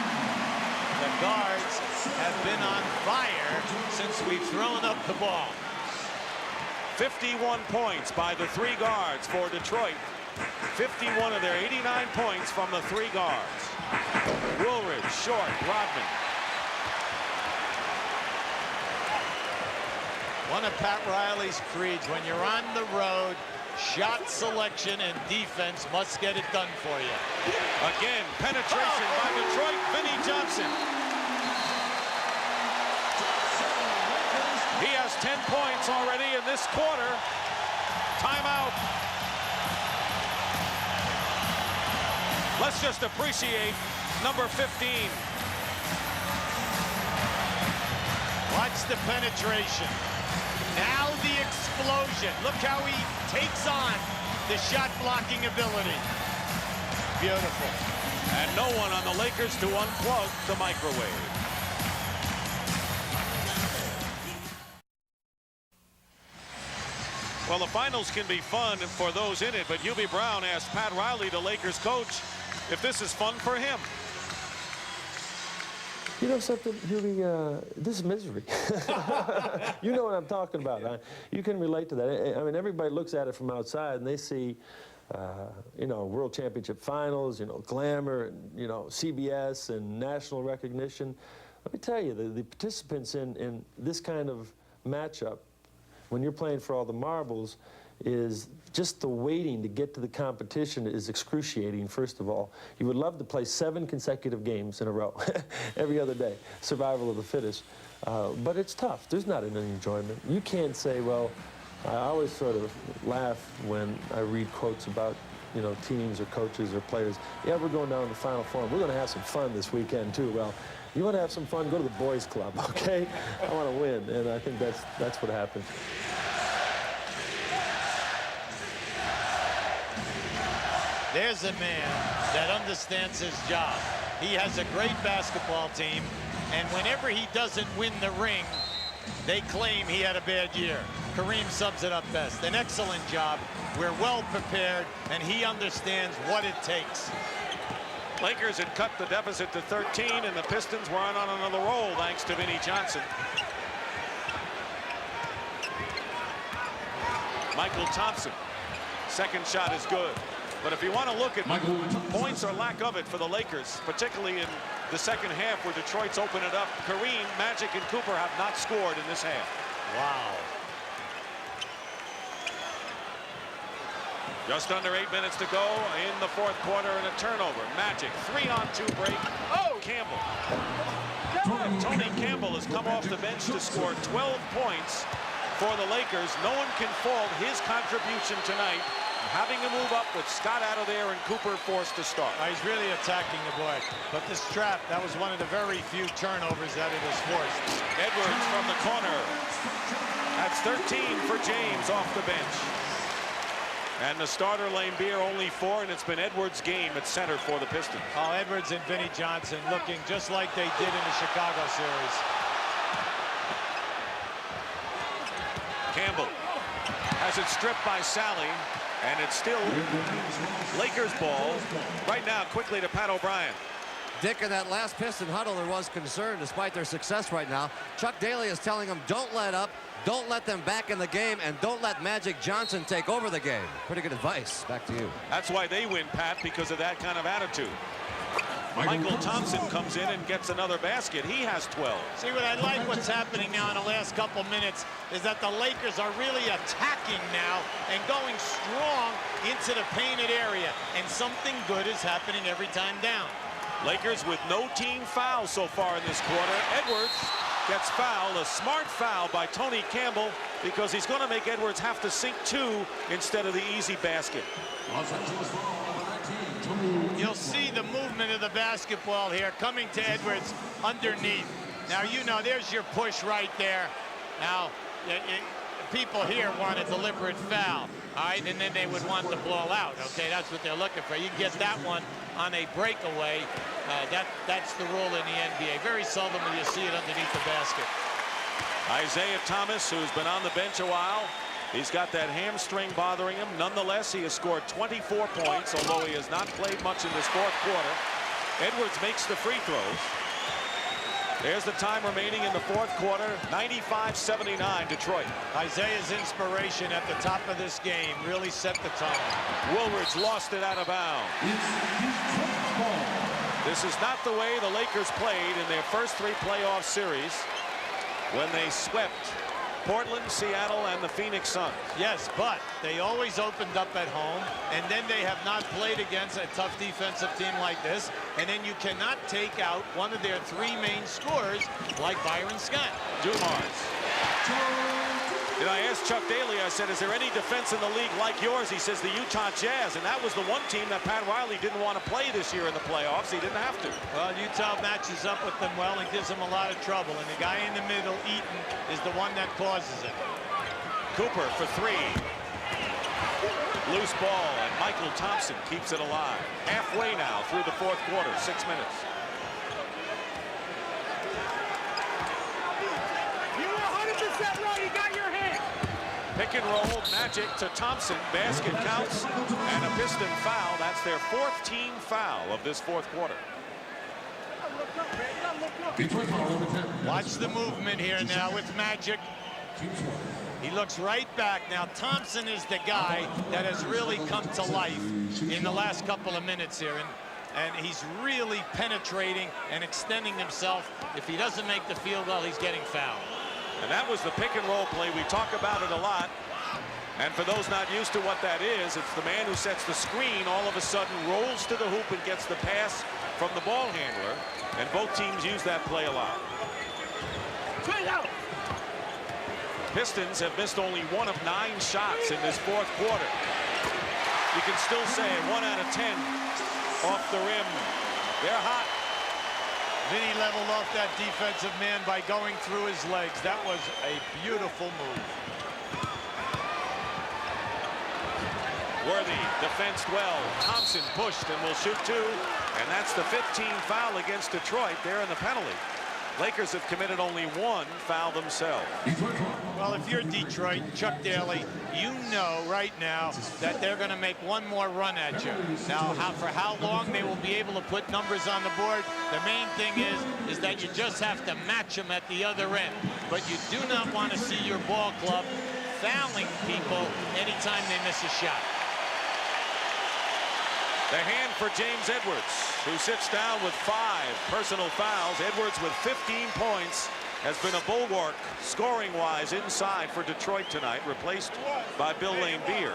S3: The guards have been on fire since we've thrown up the ball.
S1: 51 points by the 3 guards for Detroit. 51 of their 89 points from the 3 guards. Woolridge, short, Rodman.
S3: One of Pat Riley's creeds, when you're on the road, shot selection and defense must get it done for you.
S1: Again, penetration by Detroit, Vinnie Johnson. He has 10 points already in this quarter. Timeout. Let's just appreciate number 15.
S3: Watch the penetration. Now the explosion. Look how he takes on the shot blocking ability. Beautiful.
S1: And no one on the Lakers to unplug the microwave. Well, the finals can be fun for those in it, but Hubie Brown asked Pat Riley, the Lakers coach, if this is fun for him.
S7: You know something, Hubie, this is misery. You know what I'm talking about. Huh? You can relate to that. I mean, everybody looks at it from outside and they see, you know, World Championship Finals, you know, glamour, and, you know, CBS and national recognition. Let me tell you, the participants in this kind of matchup, when you're playing for all the marbles, is just the waiting to get to the competition is excruciating, first of all. You would love to play 7 consecutive games in a row, every other day, survival of the fittest. But it's tough. There's not an enjoyment. You can't say, well, I always sort of laugh when I read quotes about, you know, teams or coaches or players. Yeah, we're going down to the Final Four. We're going to have some fun this weekend, too. Well, you want to have some fun, go to the boys' club, okay? I want to win, and I think that's what happened.
S3: There's a man that understands his job. He has a great basketball team, and whenever he doesn't win the ring, they claim he had a bad year. Kareem sums it up best. An excellent job. We're well prepared, and he understands what it takes.
S1: Lakers had cut the deficit to 13, and the Pistons were on another roll thanks to Vinnie Johnson. Michael Thompson. Second shot is good. But if you want to look at points or lack of it for the Lakers, particularly in the second half where Detroit's opened it up, Kareem, Magic, and Cooper have not scored in this half.
S3: Wow.
S1: Just under 8 minutes to go in the fourth quarter and a turnover. Magic, 3-on-2 break. Oh, Campbell. Tony Campbell has come off the bench to score 12 points for the Lakers. No one can fault his contribution tonight, having to move up with Scott out of there and Cooper forced to start.
S3: He's really attacking the board. But this trap, that was one of the very few turnovers that it has forced.
S1: Edwards from the corner. That's 13 for James off the bench. And the starter, Laimbeer, only 4, and it's been Edwards' game at center for the Pistons.
S3: Oh, Edwards and Vinnie Johnson looking just like they did in the Chicago series.
S1: Campbell has it stripped by Sally. And it's still Lakers ball. Right now, quickly to Pat O'Brien.
S4: Dick, in that last Piston huddle, there was concern despite their success right now. Chuck Daly is telling them, don't let up, don't let them back in the game, and don't let Magic Johnson take over the game. Pretty good advice. Back to you.
S1: That's why they win, Pat, because of that kind of attitude. Michael Thompson comes in and gets another basket. He has 12.
S3: See, what I like what's happening now in the last couple minutes is that the Lakers are really attacking now and going strong into the painted area. And something good is happening every time down.
S1: Lakers with no team foul so far in this quarter. Edwards gets fouled, a smart foul by Tony Campbell, because he's going to make Edwards have to sink 2 instead of the easy basket.
S3: You'll see the movement of the basketball here coming to Edwards underneath. Now, you know, there's your push right there. Now, people here want a deliberate foul, all right, and then they would want the ball out. Okay, that's what they're looking for. You can get that one on a breakaway. That's the rule in the NBA. Very seldom will you see it underneath the basket.
S1: Isaiah Thomas, who's been on the bench a while, he's got that hamstring bothering him. Nonetheless, he has scored 24 points, although he has not played much in this fourth quarter. Edwards makes the free throws. There's the time remaining in the fourth quarter. 95-79 Detroit.
S3: Isaiah's inspiration at the top of this game really set the tone.
S1: Woolridge lost it out of bounds. This is not the way the Lakers played in their first 3 playoff series when they swept Portland, Seattle, and the Phoenix Suns.
S3: Yes, but they always opened up at home, and then they have not played against a tough defensive team like this, and then you cannot take out one of their 3 main scorers like Byron Scott.
S1: Dumars. And I asked Chuck Daly, I said, is there any defense in the league like yours? He says the Utah Jazz, and that was the one team that Pat Riley didn't want to play this year in the playoffs. He didn't have to.
S3: Well, Utah matches up with them well and gives them a lot of trouble. And the guy in the middle, Eaton, is the one that causes it.
S1: Cooper for three. Loose ball, and Michael Thompson keeps it alive. Halfway now through the fourth quarter, 6 minutes. Pick and roll, Magic to Thompson. Basket counts, and a Piston foul. That's their fourth team foul of this fourth quarter.
S3: Watch the movement here now with Magic. He looks right back. Now, Thompson is the guy that has really come to life in the last couple of minutes here. And he's really penetrating and extending himself. If he doesn't make the field goal, he's getting fouled.
S1: And that was the pick and roll play. We talk about it a lot. And for those not used to what that is, it's the man who sets the screen all of a sudden rolls to the hoop and gets the pass from the ball handler. And both teams use that play a lot. Pistons have missed only 1 of 9 shots in this fourth quarter. You can still say 1 out of 10 off the rim. They're hot.
S3: Vinny leveled off that defensive man by going through his legs. That was a beautiful move.
S1: Worthy defensed well. Thompson pushed and will shoot 2. And that's the 15th foul against Detroit. They're in the penalty. Lakers have committed only 1 foul themselves.
S3: Well, if you're Detroit, Chuck Daly, you know right now that they're going to make one more run at you. Now, for how long they will be able to put numbers on the board, the main thing is that you just have to match them at the other end. But you do not want to see your ball club fouling people anytime they miss a shot.
S1: The hand for James Edwards, who sits down with 5 personal fouls. Edwards with 15 points has been a bulwark scoring-wise inside for Detroit tonight, replaced by Bill Laimbeer.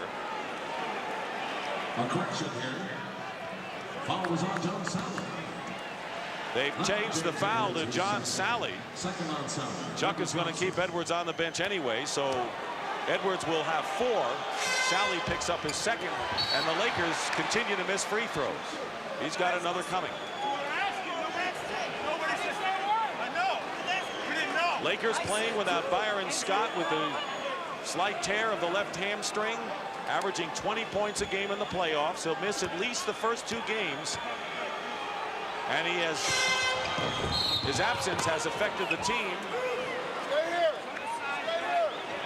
S2: A correction here. Foul was on John Sally.
S1: They've changed the foul to John Sally.
S2: Second on Sally.
S1: Chuck is going to keep Edwards on the bench anyway, so Edwards will have 4. Sally picks up his second, and the Lakers continue to miss free throws. He's got another coming. Lakers playing without Byron Scott with the slight tear of the left hamstring, averaging 20 points a game in the playoffs. He'll miss at least the first 2 games. And his absence has affected the team.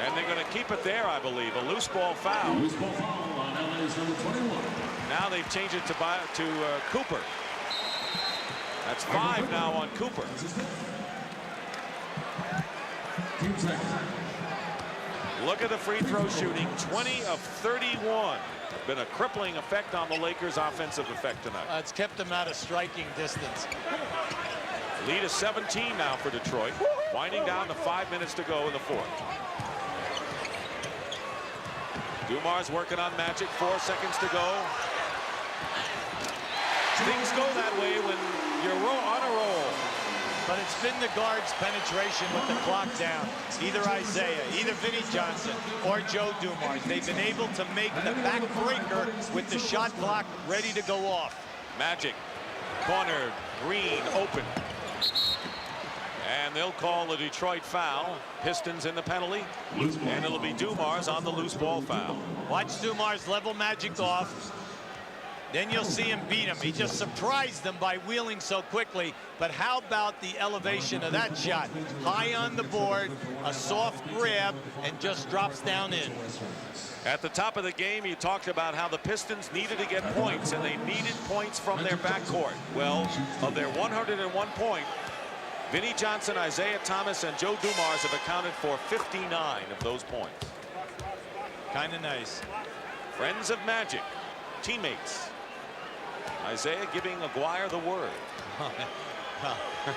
S1: And they're going to keep it there, I believe. A loose ball foul.
S2: Loose ball foul on LA's number 21.
S1: Now they've changed it to Cooper. That's 5 now on Cooper. Look at the free throw shooting. 20 of 31. Been a crippling effect on the Lakers' offensive effect tonight.
S3: It's kept them out of striking distance.
S1: Lead is 17 now for Detroit. Winding down to 5 minutes to go in the fourth. Dumar's working on Magic. 4 seconds to go. Things go that way when you're on a roll.
S3: But it's been the guards' penetration with the clock down. Either Isaiah, either Vinnie Johnson, or Joe Dumars. They've been able to make the backbreaker with the shot clock ready to go off.
S1: Magic, corner, Green open. And they'll call the Detroit foul. Pistons in the penalty. And it'll be Dumars on the loose ball foul.
S3: Watch Dumars level Magic off. Then you'll see him beat him. He just surprised them by wheeling so quickly. But how about the elevation of that shot? High on the board, a soft grab, and just drops down in.
S1: At the top of the game, you talked about how the Pistons needed to get points, and they needed points from their backcourt. Well, of their 101 points, Vinnie Johnson, Isaiah Thomas, and Joe Dumars have accounted for 59 of those points.
S3: Kind of nice.
S1: Friends of Magic, teammates. Isaiah giving Aguirre the word.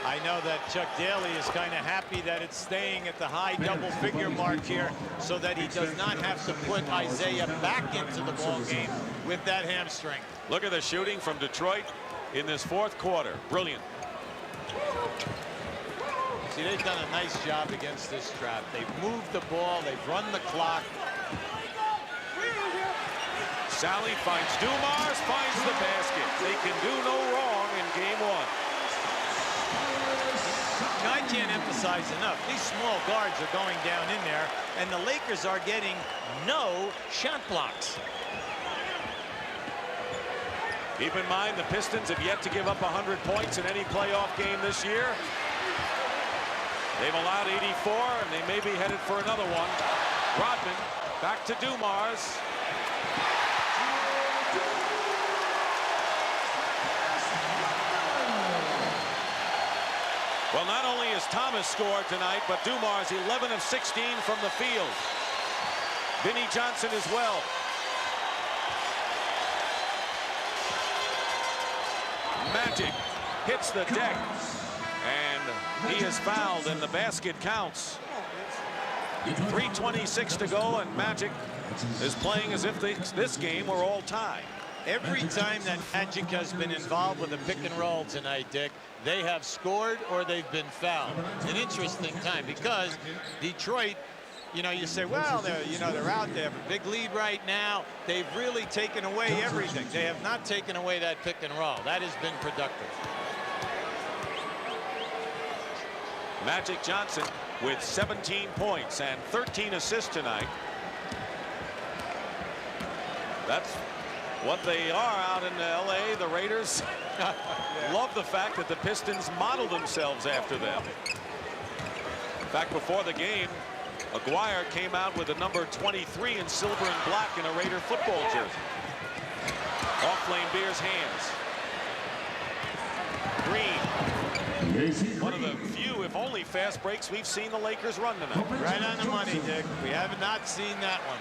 S3: I know that Chuck Daly is kind of happy that it's staying at the high double-figure mark here so that he does not have to put Isaiah back into the ball game with that hamstring.
S1: Look at the shooting from Detroit in this fourth quarter. Brilliant.
S3: See, they've done a nice job against this trap. They've moved the ball, they've run the clock.
S1: Sally finds Dumars, finds the basket. They can do no wrong in game one.
S3: Now, I can't emphasize enough, these small guards are going down in there, and the Lakers are getting no shot blocks.
S1: Keep in mind, the Pistons have yet to give up 100 points in any playoff game this year. They've allowed 84, and they may be headed for another one. Rodman back to Dumars. Well, not only has Thomas scored tonight, but Dumars 11 of 16 from the field. Vinnie Johnson as well. Magic hits the deck, and he is fouled, and the basket counts. 3:26 to go, and Magic is playing as if this game were all tied.
S3: Every time that Magic has been involved with a pick and roll tonight, Dick, they have scored or they've been fouled. An interesting time because Detroit, you know, you say, well, they're out there, have a big lead right now. They've really taken away everything. They have not taken away that pick and roll. That has been productive.
S1: Magic Johnson with 17 points and 13 assists tonight. That's what they are out in LA. The Raiders love the fact that the Pistons model themselves after them. In fact, before the game, Aguirre came out with a number 23 in silver and black in a Raider football jersey. Off Laimbeer's hands. Green. One of the few, if only, fast breaks we've seen the Lakers run tonight.
S3: Right on the money, Dick. We have not seen that one.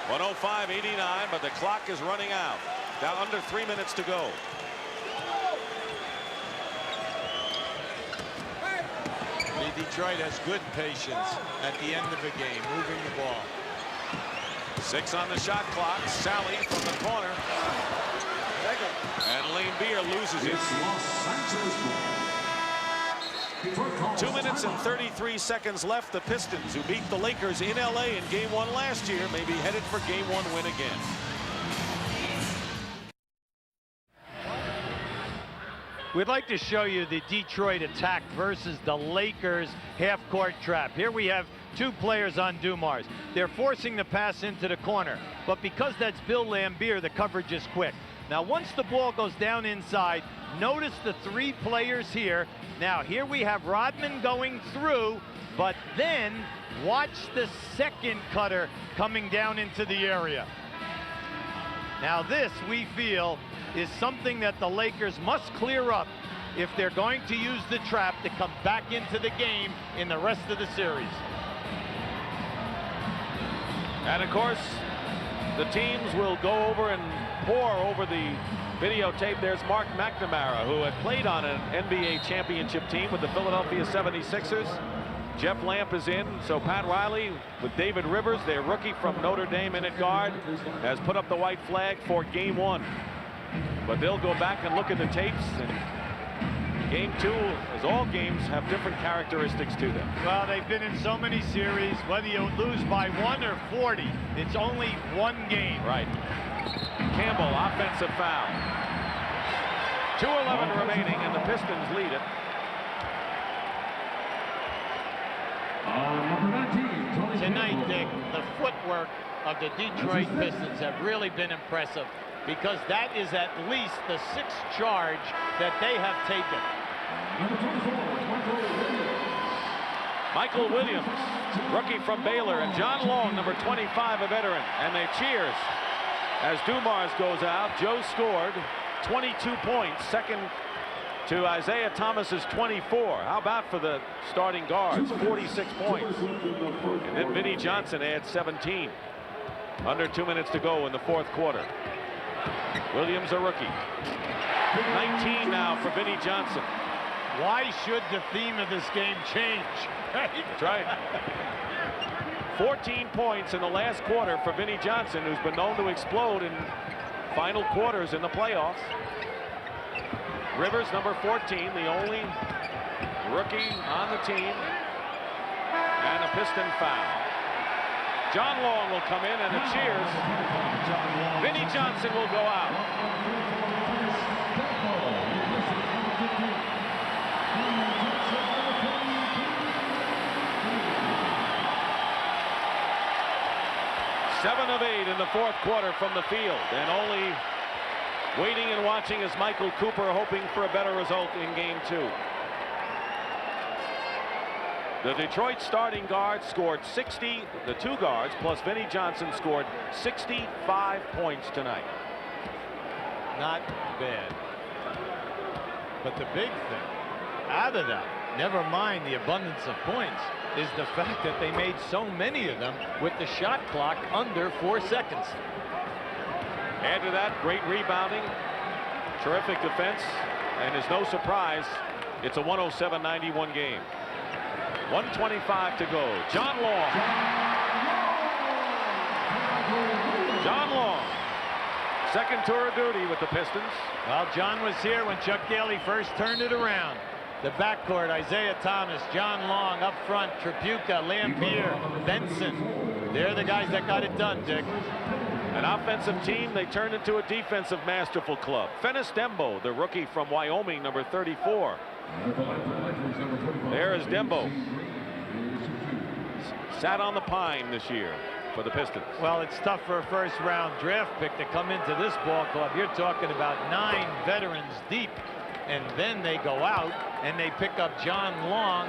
S1: 105-89, but the clock is running out. Down under 3 minutes to go.
S3: Detroit has good patience at the end of the game, moving the ball.
S1: 6 on the shot clock. Sally from the corner. And Laimbeer loses it. 2 minutes and 33 seconds left. The Pistons, who beat the Lakers in LA in game 1 last year, may be headed for game 1 win again.
S6: We'd like to show you the Detroit attack versus the Lakers half-court trap. Here we have 2 players on Dumars. They're forcing the pass into the corner, but because that's Bill Laimbeer, the coverage is quick. Now, once the ball goes down inside, notice the 3 players here. Now, here we have Rodman going through, but then watch the second cutter coming down into the area. Now, this, we feel, is something that the Lakers must clear up if they're going to use the trap to come back into the game in the rest of the series.
S1: And of course, the teams will go over and pore over the videotape. There's Mark McNamara, who had played on an NBA championship team with the Philadelphia 76ers. Jeff Lamp is in, so Pat Riley with David Rivers, their rookie from Notre Dame in at guard, has put up the white flag for game 1. But they'll go back and look at the tapes, and game 2, as all games, have different characteristics to them.
S6: Well, they've been in so many series, whether you lose by 1 or 40, it's only 1 game.
S1: Right. Campbell, offensive foul. 2:11 remaining, and the Pistons lead it.
S3: Tonight, Dick, the footwork of the Detroit Pistons have really been impressive, because that is at least the 6th charge that they have taken.
S1: Michael Williams, rookie from Baylor, and John Long, number 25, a veteran. And they cheers as Dumars goes out. Joe scored 22 points, second to Isaiah Thomas's 24. How about for the starting guards? 46 points. And then Vinnie Johnson adds 17. Under 2 minutes to go in the 4th quarter. Williams, a rookie. 19 now for Vinnie Johnson.
S6: Why should the theme of this game change?
S1: That's right. 14 points in the last quarter for Vinnie Johnson, who's been known to explode in final quarters in the playoffs. Rivers, number 14, the only rookie on the team, and a Piston foul. John Long will come in, and the cheers. Vinnie Johnson will go out. Seven of 8 in the fourth quarter from the field, and only waiting and watching is Michael Cooper, hoping for a better result in game 2. The Detroit starting guard scored 60. The 2 guards plus Vinnie Johnson scored 65 points tonight.
S3: Not bad. But the big thing out of that, never mind the abundance of points, is the fact that they made so many of them with the shot clock under 4 seconds.
S1: Add to that, great rebounding, terrific defense, and it's no surprise it's a 107-91 game. 1:25 to go. John Long. John Long, second tour of duty with the Pistons.
S6: Well, John was here when Chuck Daly first turned it around. The backcourt, Isaiah Thomas, John Long up front, Tripucka, Lampier, Benson. They're the guys that got it done, Dick.
S1: An offensive team, they turned into a defensive masterful club. Fennis Dembo, the rookie from Wyoming, number 34. There is Dembo. Sat on the pine this year for the Pistons.
S6: Well, it's tough for a first-round draft pick to come into this ball club. You're talking about 9 veterans deep, and then they go out and they pick up John Long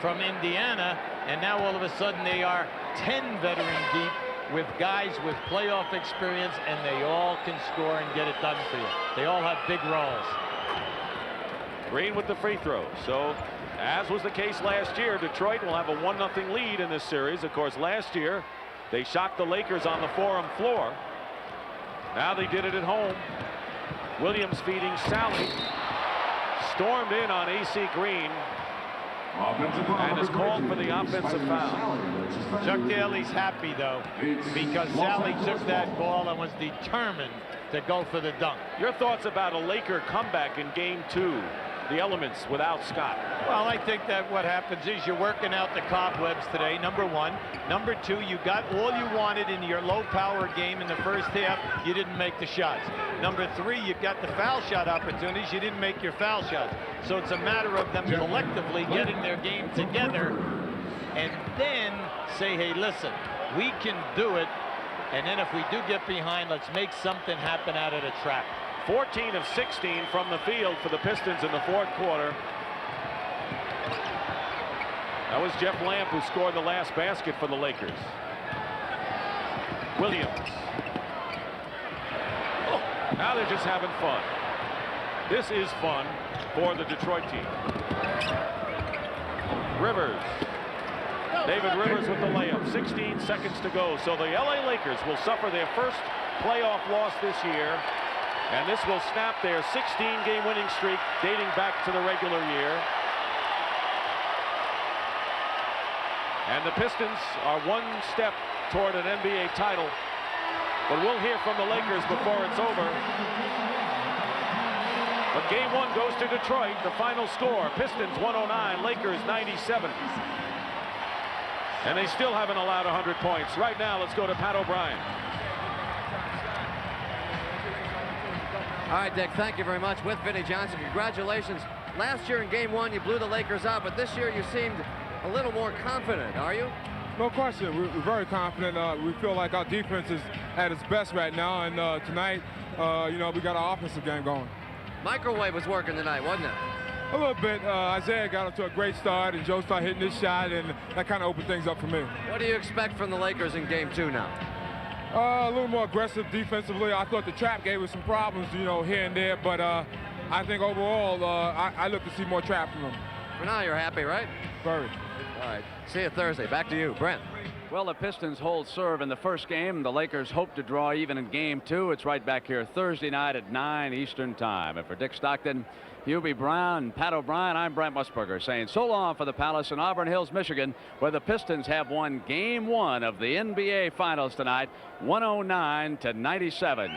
S6: from Indiana, and now all of a sudden they are 10 veteran deep with guys with playoff experience, and they all can score and get it done for you. They all have big roles.
S1: Green with the free throw. So, as was the case last year, Detroit will have a 1-0 lead in this series. Of course, last year they shocked the Lakers on the Forum floor. Now they did it at home. Williams feeding Sally. Stormed in on AC Green and is called for the offensive foul.
S6: Chuck Daly's happy, though, because Sally took that ball and was determined to go for the dunk.
S1: Your thoughts about a Laker comeback in game 2? The elements without Scott.
S6: Well, I think that what happens is you're working out the cobwebs today, number 1. Number 2, you got all you wanted in your low-power game in the first half. You didn't make the shots. Number 3, you got the foul shot opportunities. You didn't make your foul shots. So it's a matter of them collectively getting their game together and then say, hey, listen, we can do it. And then if we do get behind, let's make something happen out of the trap.
S1: 14 of 16 from the field for the Pistons in the fourth quarter. That was Jeff Lamp who scored the last basket for the Lakers. Williams. Oh, now they're just having fun. This is fun for the Detroit team. Rivers. David Rivers with the layup. 16 seconds to go. So the LA Lakers will suffer their first playoff loss this year. And this will snap their 16-game winning streak dating back to the regular year. And the Pistons are 1 step toward an NBA title. But we'll hear from the Lakers before it's over. But game 1 goes to Detroit. The final score, Pistons 109, Lakers 97. And they still haven't allowed 100 points. Right now, let's go to Pat O'Brien.
S4: All right, Dick, thank you very much. With Vinnie Johnson, congratulations. Last year in game 1, you blew the Lakers out, but this year you seemed a little more confident, are you?
S9: No question. We're very confident. We feel like our defense is at its best right now, and tonight, you know, we got our offensive game going.
S4: Microwave was working tonight, wasn't it?
S9: A little bit. Isaiah got off to a great start, and Joe started hitting his shot, and that kind of opened things up for me.
S4: What do you expect from the Lakers in game 2 now?
S9: A little more aggressive defensively. I thought the trap gave us some problems, you know, here and there, but I think overall, I look to see more trap from them.
S4: For now, you're happy, right?
S9: Very.
S4: All right. See you Thursday. Back to you, Brent.
S10: Well, the Pistons hold serve in the first game. The Lakers hope to draw even in game 2. It's right back here Thursday night at 9 Eastern time. And for Dick Stockton, Hubie Brown, and Pat O'Brien, I'm Brent Musburger saying so long for the Palace in Auburn Hills, Michigan, where the Pistons have won game 1 of the NBA Finals tonight, 109-97.